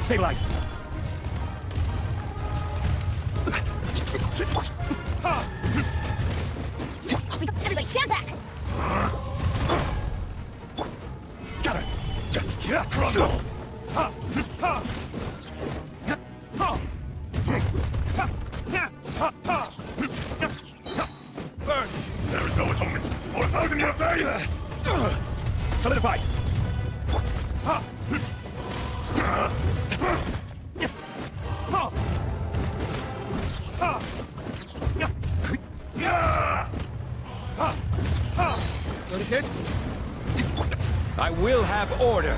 Stabilize. Everybody stand back! Got her. Crumble! There is no atonement for 1,000 year pain! Solidify. Ready, kids? I will have order.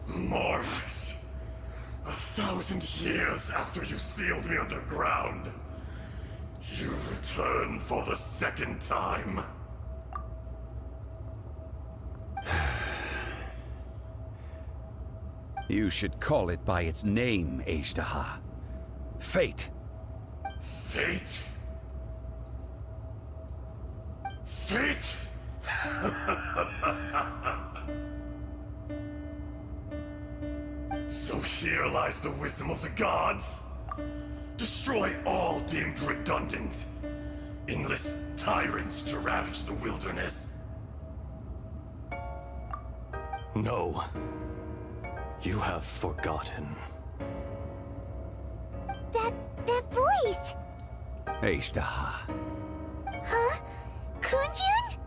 Morax, 1,000 years after you sealed me underground, you return for the second time. You should call it by its name, Ejdaha. Fate. Fate? Fate? So here lies the wisdom of the gods. Destroy all deemed redundant. Enlist tyrants to ravage the wilderness. No. You have forgotten. That voice! Ejdaha. Huh? Kunjun?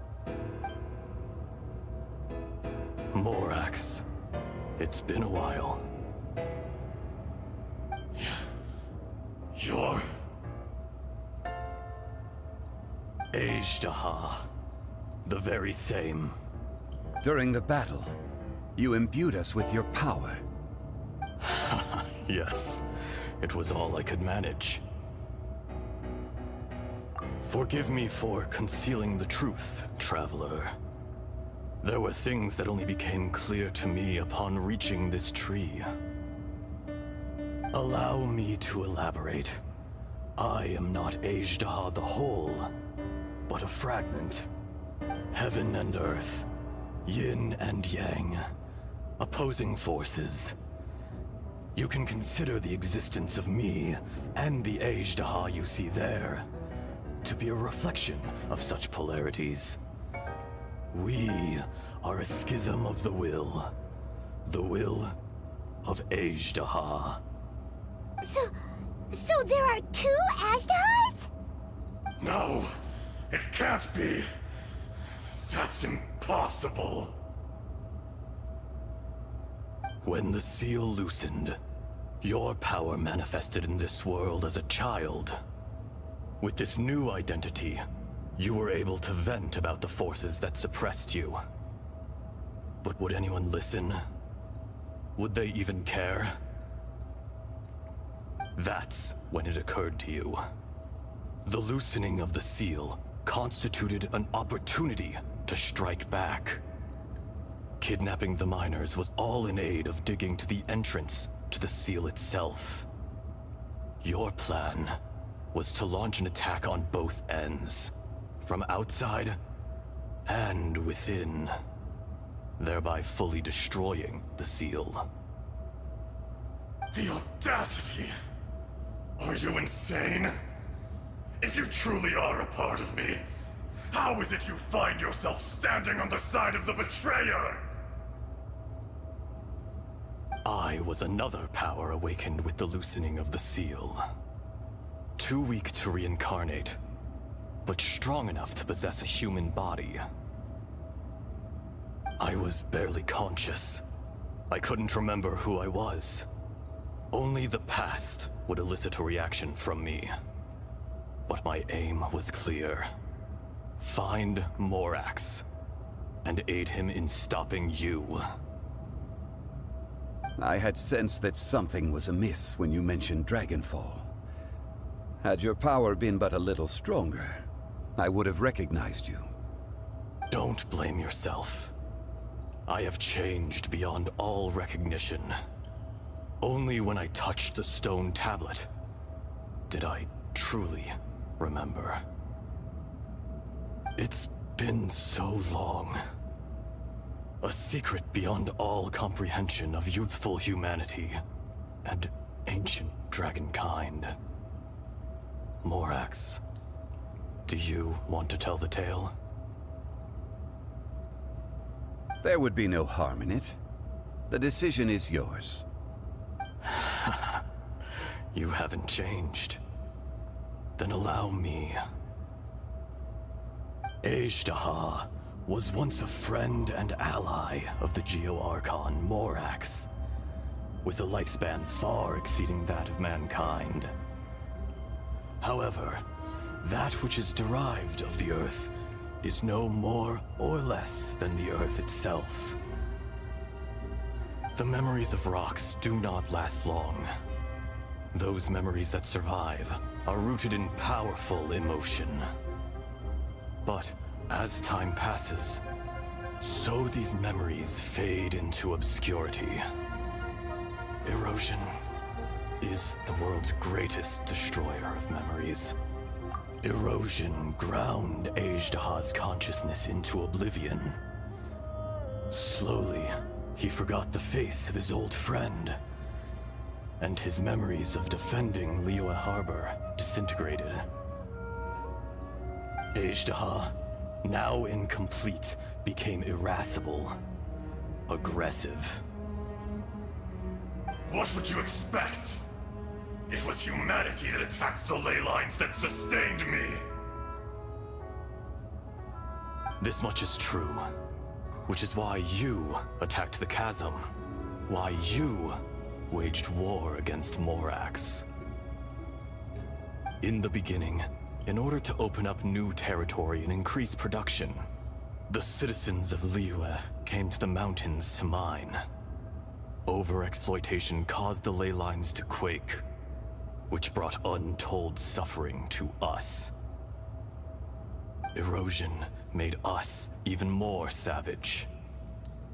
Morax. It's been a while. You're... Ejdaha. The very same. During the battle, you imbued us with your power. Yes. It was all I could manage. Forgive me for concealing the truth, traveler. There were things that only became clear to me upon reaching this tree. Allow me to elaborate. I am not Ajdaha the whole, but a fragment. Heaven and earth, yin and yang, opposing forces. You can consider the existence of me and the Ajdaha you see there to be a reflection of such polarities. We are a schism of the will of Ajdaha. So there are two Ashdahas? No, it can't be. That's impossible. When the seal loosened, your power manifested in this world as a child. With this new identity, you were able to vent about the forces that suppressed you. But would anyone listen? Would they even care? That's when it occurred to you. The loosening of the seal constituted an opportunity to strike back. Kidnapping the miners was all in aid of digging to the entrance to the seal itself. Your plan was to launch an attack on both ends, from outside and within, thereby fully destroying the seal. The audacity! Are you insane? If you truly are a part of me, how is it you find yourself standing on the side of the betrayer? I was another power awakened with the loosening of the seal. Too weak to reincarnate, but strong enough to possess a human body. I was barely conscious. I couldn't remember who I was. Only the past would elicit a reaction from me. But my aim was clear. Find Morax, and aid him in stopping you. I had sensed that something was amiss when you mentioned Dragonfall. Had your power been but a little stronger, I would have recognized you. Don't blame yourself. I have changed beyond all recognition. Only when I touched the stone tablet did I truly remember. It's been so long. A secret beyond all comprehension of youthful humanity and ancient dragonkind. Morax, do you want to tell the tale? There would be no harm in it. The decision is yours. You haven't changed. Then allow me. Ajdaha was once a friend and ally of the Geo-Archon Morax, with a lifespan far exceeding that of mankind. However, that which is derived of the Earth is no more or less than the Earth itself. The memories of rocks do not last long. Those memories that survive are rooted in powerful emotion. But as time passes, so these memories fade into obscurity. Erosion is the world's greatest destroyer of memories. Erosion ground Ajdaha's consciousness into oblivion. Slowly, he forgot the face of his old friend, and his memories of defending Liyue Harbor disintegrated. Ajdaha, now incomplete, became irascible, aggressive. What would you expect? It was humanity that attacked the ley lines that sustained me. This much is true, which is why you attacked the chasm, why you waged war against Morax. In the beginning, in order to open up new territory and increase production, the citizens of Liyue came to the mountains to mine. Overexploitation caused the ley lines to quake, which brought untold suffering to us. Erosion made us even more savage.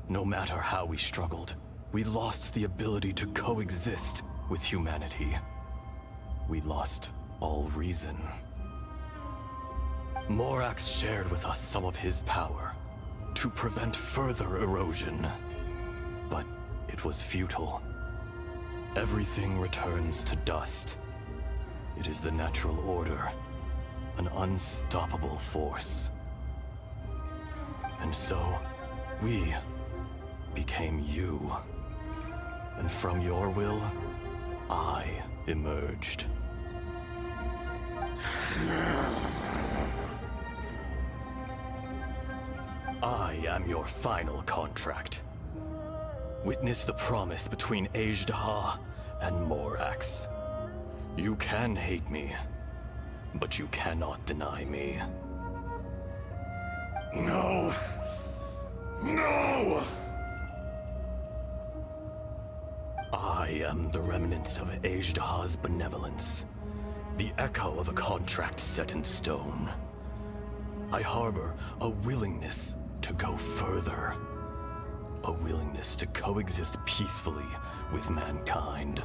No matter how we struggled, we lost the ability to coexist with humanity, we lost all reason. Morax shared with us some of his power to prevent further erosion, but it was futile. Everything returns to dust. It is the natural order, an unstoppable force. And so, we became you. And from your will, I emerged. I am your final contract. Witness the promise between Ajdaha and Morax. You can hate me, but you cannot deny me. No! No! I am the remnants of Ajdaha's benevolence, the echo of a contract set in stone. I harbor a willingness to go further, a willingness to coexist peacefully with mankind.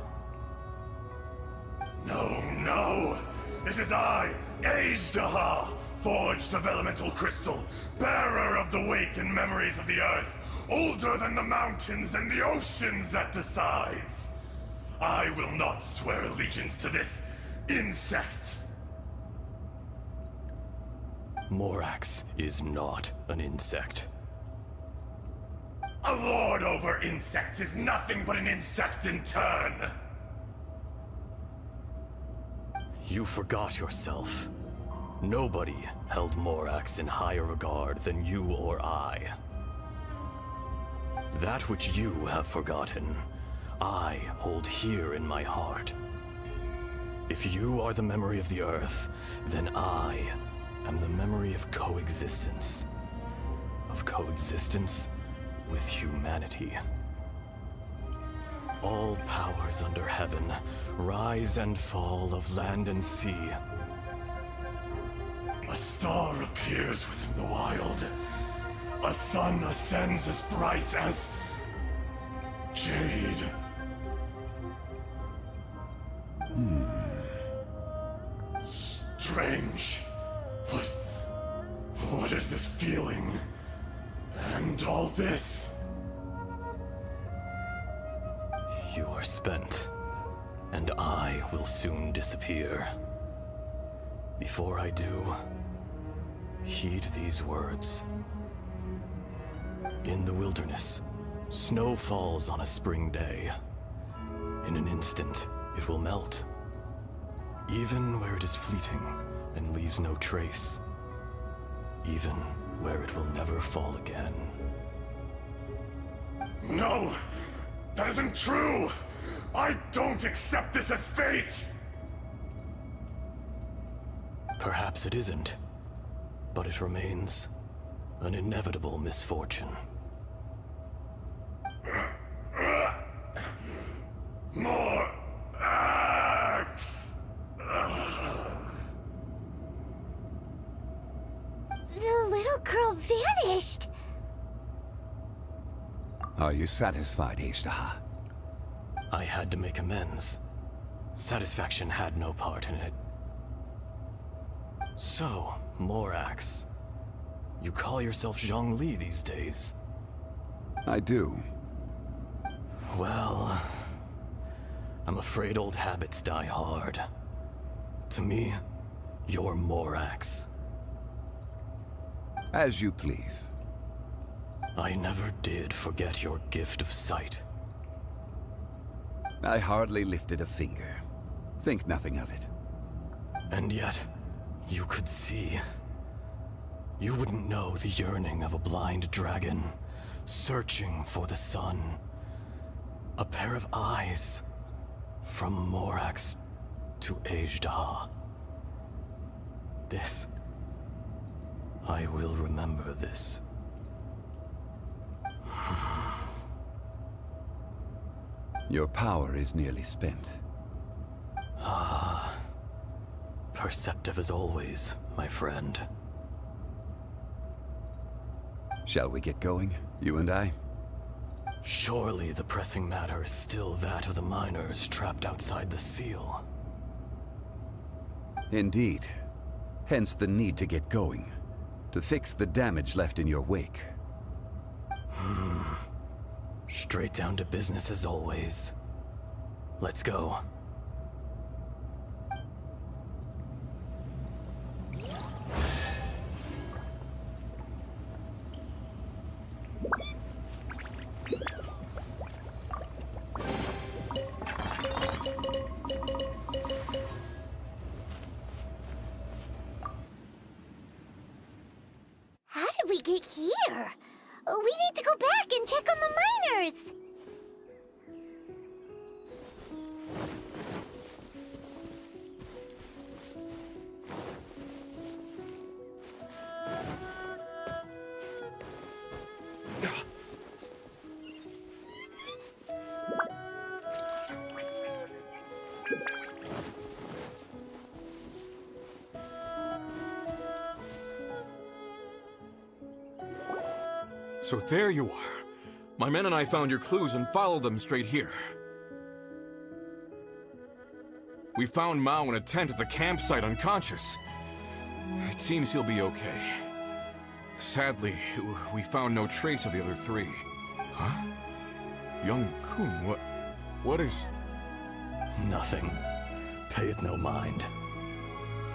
No, no! It is I, Ajdaha, forged of elemental crystal, bearer of the weight and memories of the earth, older than the mountains and the oceans that decides. I will not swear allegiance to this insect. Morax is not an insect. A lord over insects is nothing but an insect in turn. You forgot yourself. Nobody held Morax in higher regard than you or I. That which you have forgotten, I hold here in my heart. If you are the memory of the Earth, then I am the memory of coexistence. Of coexistence with humanity. All powers under heaven, rise and fall of land and sea. A star appears within the wild. A sun ascends as bright as jade. Strange. What is this feeling? And all this? You are spent, and I will soon disappear. Before I do, heed these words. In the wilderness, snow falls on a spring day. In an instant, it will melt. Even where it is fleeting and leaves no trace. Even where it will never fall again. No! That isn't true! I don't accept this as fate! Perhaps it isn't, but it remains an inevitable misfortune. More axe! The little girl vanished! Are you satisfied, Ajdaha? I had to make amends. Satisfaction had no part in it. So, Morax, you call yourself Zhongli these days? I do. Well, I'm afraid old habits die hard. To me, you're Morax. As you please. I never did forget your gift of sight. I hardly lifted a finger. Think nothing of it. And yet, you could see. You wouldn't know the yearning of a blind dragon, searching for the sun. A pair of eyes, from Morax to Ajdaha. This, I will remember this. Your power is nearly spent. Ah, perceptive as always, my friend. Shall we get going, you and I? Surely the pressing matter is still that of the miners trapped outside the seal. Indeed. Hence the need to get going. To fix the damage left in your wake. Straight down to business as always. Let's go. How did we get here? We need to go back and check on the miners. So there you are. My men and I found your clues and followed them straight here. We found Mao in a tent at the campsite unconscious. It seems he'll be okay. Sadly, we found no trace of the other three. Huh? Young Kun, what is... Nothing. Pay it no mind.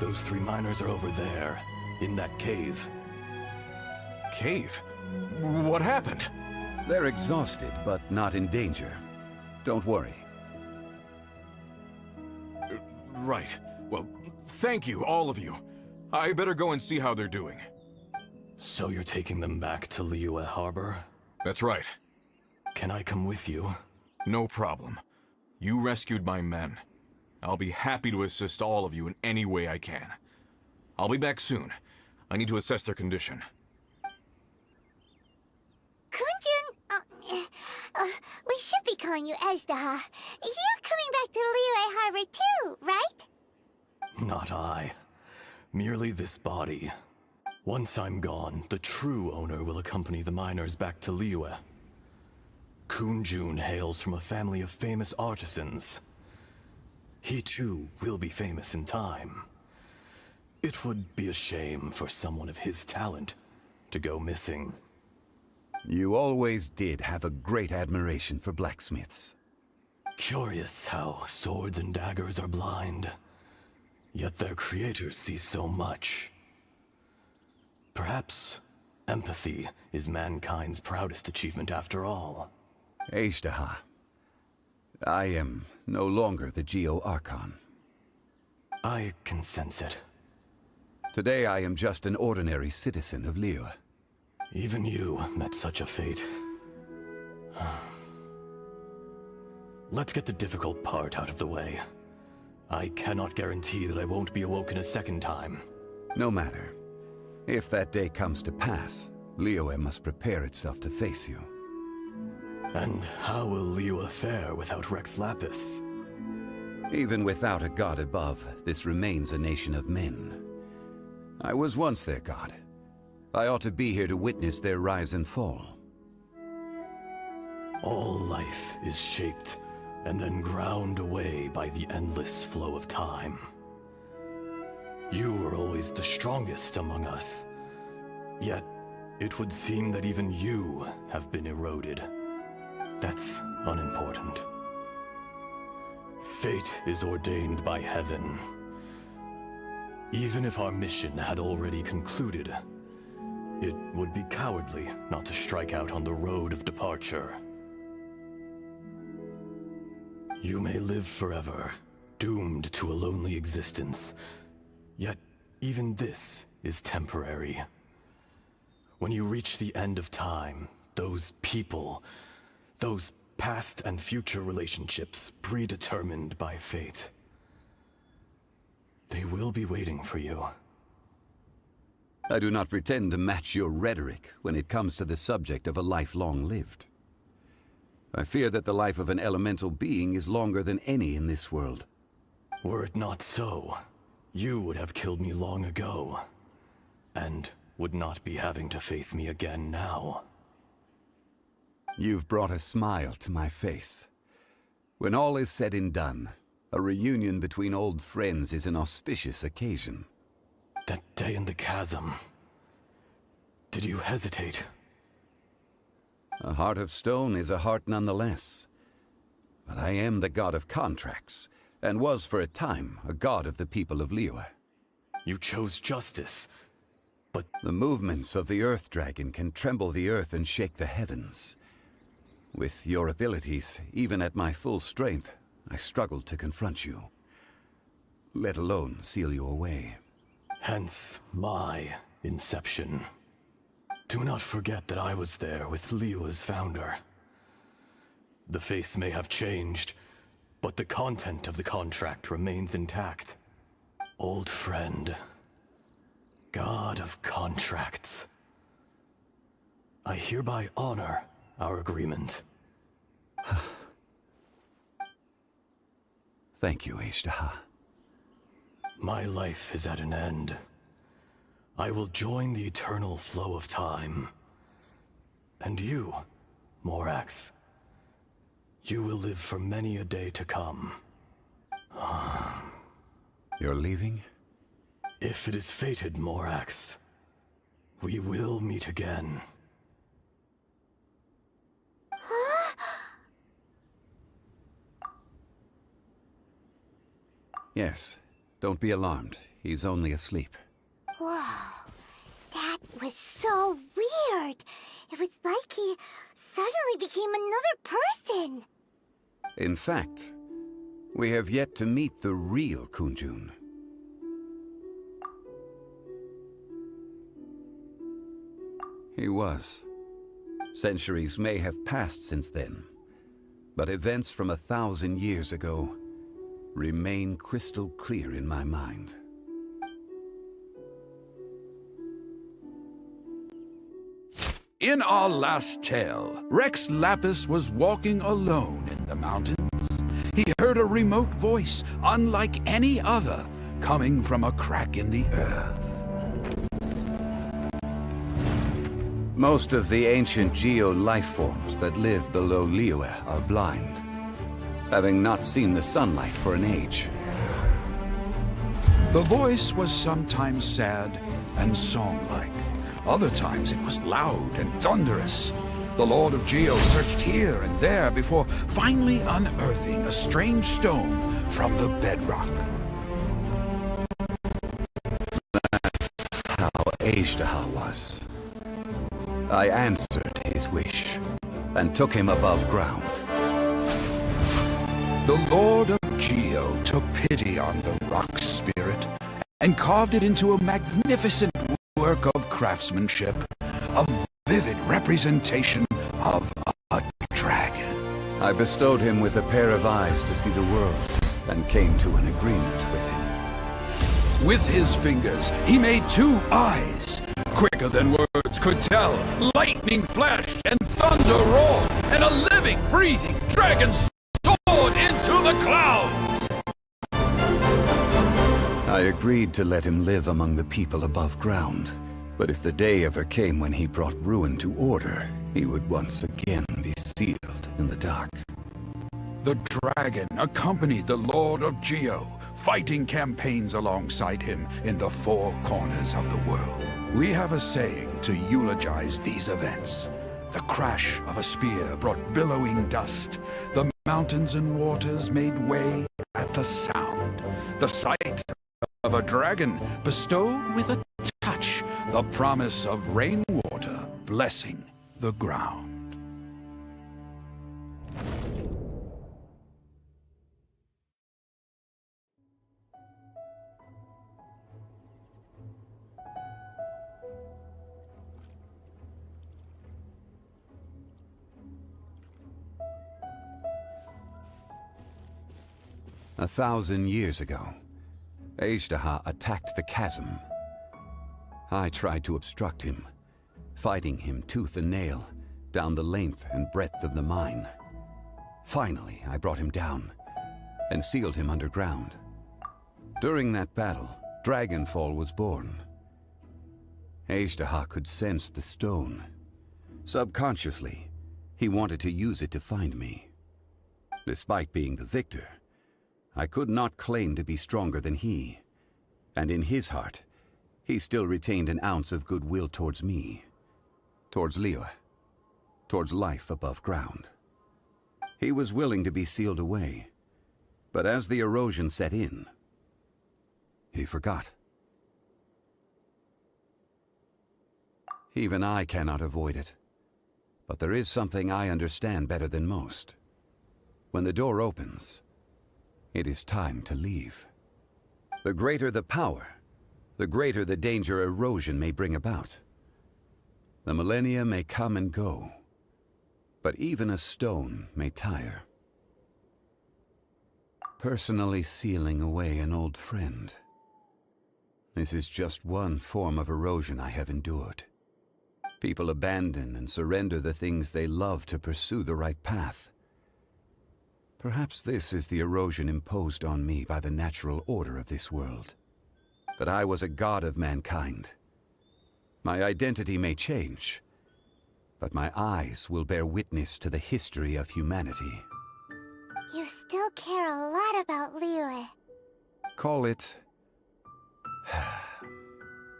Those 3 miners are over there, in that cave. Cave? What happened? They're exhausted, but not in danger. Don't worry. Right. Well, thank you, all of you. I better go and see how they're doing. So you're taking them back to Liyue Harbor? That's right. Can I come with you? No problem. You rescued my men. I'll be happy to assist all of you in any way I can. I'll be back soon. I need to assess their condition. Kunjun, we should be calling you Ezda. You're coming back to Liyue Harbor too, right? Not I. Merely this body. Once I'm gone, the true owner will accompany the miners back to Liyue. Kunjun hails from a family of famous artisans. He too will be famous in time. It would be a shame for someone of his talent to go missing. You always did have a great admiration for blacksmiths. Curious how swords and daggers are blind, yet their creators see so much. Perhaps empathy is mankind's proudest achievement after all. Ezda, I am no longer the Geo-Archon. I can sense it. Today I am just an ordinary citizen of Liyue. Even you met such a fate. Let's get the difficult part out of the way. I cannot guarantee that I won't be awoken a second time. No matter. If that day comes to pass, Liyue must prepare itself to face you. And how will Liyue fare without Rex Lapis? Even without a god above, this remains a nation of men. I was once their god. I ought to be here to witness their rise and fall. All life is shaped and then ground away by the endless flow of time. You were always the strongest among us. Yet, it would seem that even you have been eroded. That's unimportant. Fate is ordained by heaven. Even if our mission had already concluded, it would be cowardly not to strike out on the road of departure. You may live forever, doomed to a lonely existence. Yet, even this is temporary. When you reach the end of time, those people, those past and future relationships predetermined by fate, they will be waiting for you. I do not pretend to match your rhetoric when it comes to the subject of a life long lived. I fear that the life of an elemental being is longer than any in this world. Were it not so, you would have killed me long ago, and would not be having to face me again now. You've brought a smile to my face. When all is said and done, a reunion between old friends is an auspicious occasion. That day in the chasm. Did you hesitate? A heart of stone is a heart nonetheless. But I am the god of contracts, and was for a time a god of the people of Liyue. You chose justice, but... The movements of the Earth Dragon can tremble the earth and shake the heavens. With your abilities, even at my full strength, I struggled to confront you, let alone seal you away. Hence my inception. Do not forget that I was there with Liyue's founder. The face may have changed, but the content of the contract remains intact. Old friend, god of contracts. I hereby honor our agreement. Thank you, Ishtaha. My life is at an end. I will join the eternal flow of time. And you, Morax, you will live for many a day to come. You're leaving? If it is fated, Morax, we will meet again. Yes. Don't be alarmed. He's only asleep. Whoa. That was so weird. It was like he suddenly became another person. In fact, we have yet to meet the real Kunjun. He was. Centuries may have passed since then, but events from 1,000 years ago remain crystal clear in my mind. In our last tale, Rex Lapis was walking alone in the mountains. He heard a remote voice, unlike any other, coming from a crack in the earth. Most of the ancient geo-life forms that live below Liyue are blind, having not seen the sunlight for an age. The voice was sometimes sad and song-like. Other times it was loud and thunderous. The Lord of Geo searched here and there before finally unearthing a strange stone from the bedrock. That's how Ishtaha was. I answered his wish, and took him above ground. The Lord of Geo took pity on the rock spirit and carved it into a magnificent work of craftsmanship, a vivid representation of a dragon. I bestowed him with a pair of eyes to see the world, and came to an agreement with him. With his fingers, he made 2 eyes, quicker than words could tell, lightning flashed and thunder roared, and a living, breathing dragon soared into the clouds! I agreed to let him live among the people above ground, but if the day ever came when he brought ruin to order, he would once again be sealed in the dark. The dragon accompanied the Lord of Geo, fighting campaigns alongside him in the 4 corners of the world. We have a saying to eulogize these events. The crash of a spear brought billowing dust. The mountains and waters made way at the sound. The sight of a dragon bestowed with a touch the promise of rainwater blessing the ground. A 1,000 years ago, Ishtaha attacked the chasm. I tried to obstruct him, fighting him tooth and nail down the length and breadth of the mine. Finally, I brought him down and sealed him underground. During that battle, Dragonfall was born. Ishtaha could sense the stone. Subconsciously, He wanted to use it to find me. Despite being the victor, I could not claim to be stronger than he. And in his heart, he still retained an ounce of goodwill towards me, towards Liyue, towards life above ground. He was willing to be sealed away, but as the erosion set in, he forgot. Even I cannot avoid it, but there is something I understand better than most. When the door opens, it is time to leave. The greater the power, the greater the danger erosion may bring about. The millennia may come and go, but even a stone may tire. Personally sealing away an old friend. This is just one form of erosion I have endured. People abandon and surrender the things they love to pursue the right path. Perhaps this is the erosion imposed on me by the natural order of this world. That I was a god of mankind. My identity may change, but my eyes will bear witness to the history of humanity. You still care a lot about Liyue. Call it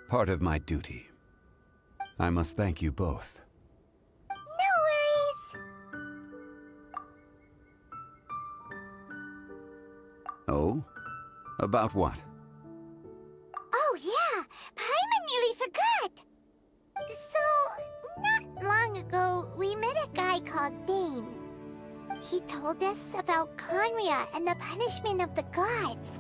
part of my duty. I must thank you both. No worries! Oh? About what? Oh yeah, Paimon nearly forgot! So, not long ago, we met a guy called Dane. He told us about Conria and the punishment of the gods.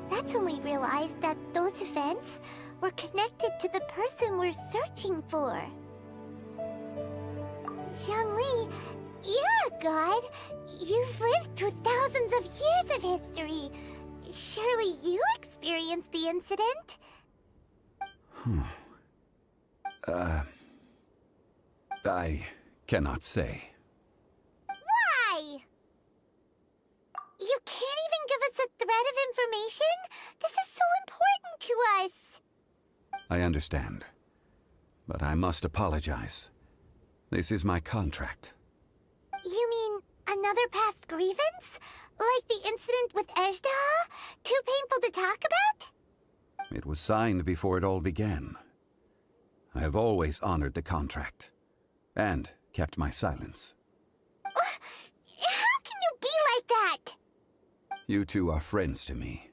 That's when we realized that those events were connected to the person we're searching for. Zhongli, you're a god. You've lived through thousands of years of history. Surely you experienced the incident? I cannot say. Why? You can't even give us a thread of information? This is so important to us. I understand. But I must apologize. This is my contract. You mean another past grievance? Like the incident with Ejdah? Too painful to talk about? It was signed before it all began. I have always honored the contract. And kept my silence. How can you be like that? You two are friends to me.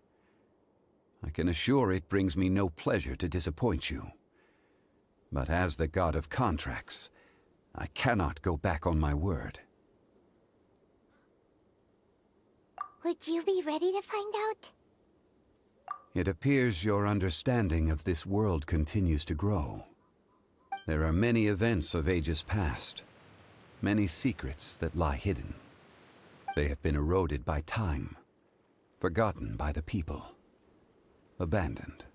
I can assure it brings me no pleasure to disappoint you. But as the god of contracts, I cannot go back on my word. Would you be ready to find out? It appears your understanding of this world continues to grow. There are many events of ages past, many secrets that lie hidden. They have been eroded by time, forgotten by the people, abandoned.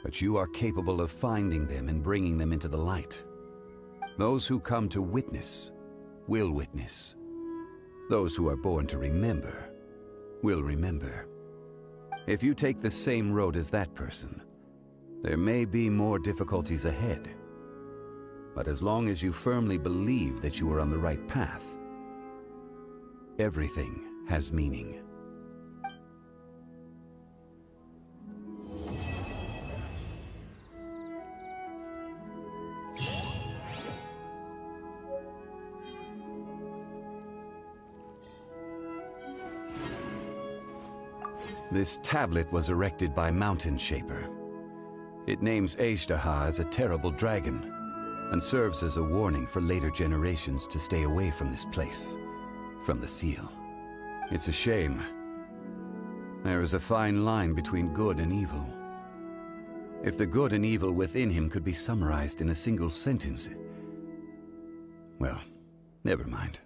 But you are capable of finding them and bringing them into the light. Those who come to witness will witness. Those who are born to remember will remember. If you take the same road as that person, there may be more difficulties ahead. But as long as you firmly believe that you are on the right path, everything has meaning. This tablet was erected by Mountain Shaper. It names Ejdah as a terrible dragon, and serves as a warning for later generations to stay away from this place, from the seal. It's a shame. There is a fine line between good and evil. If the good and evil within him could be summarized in a single sentence... Well, never mind.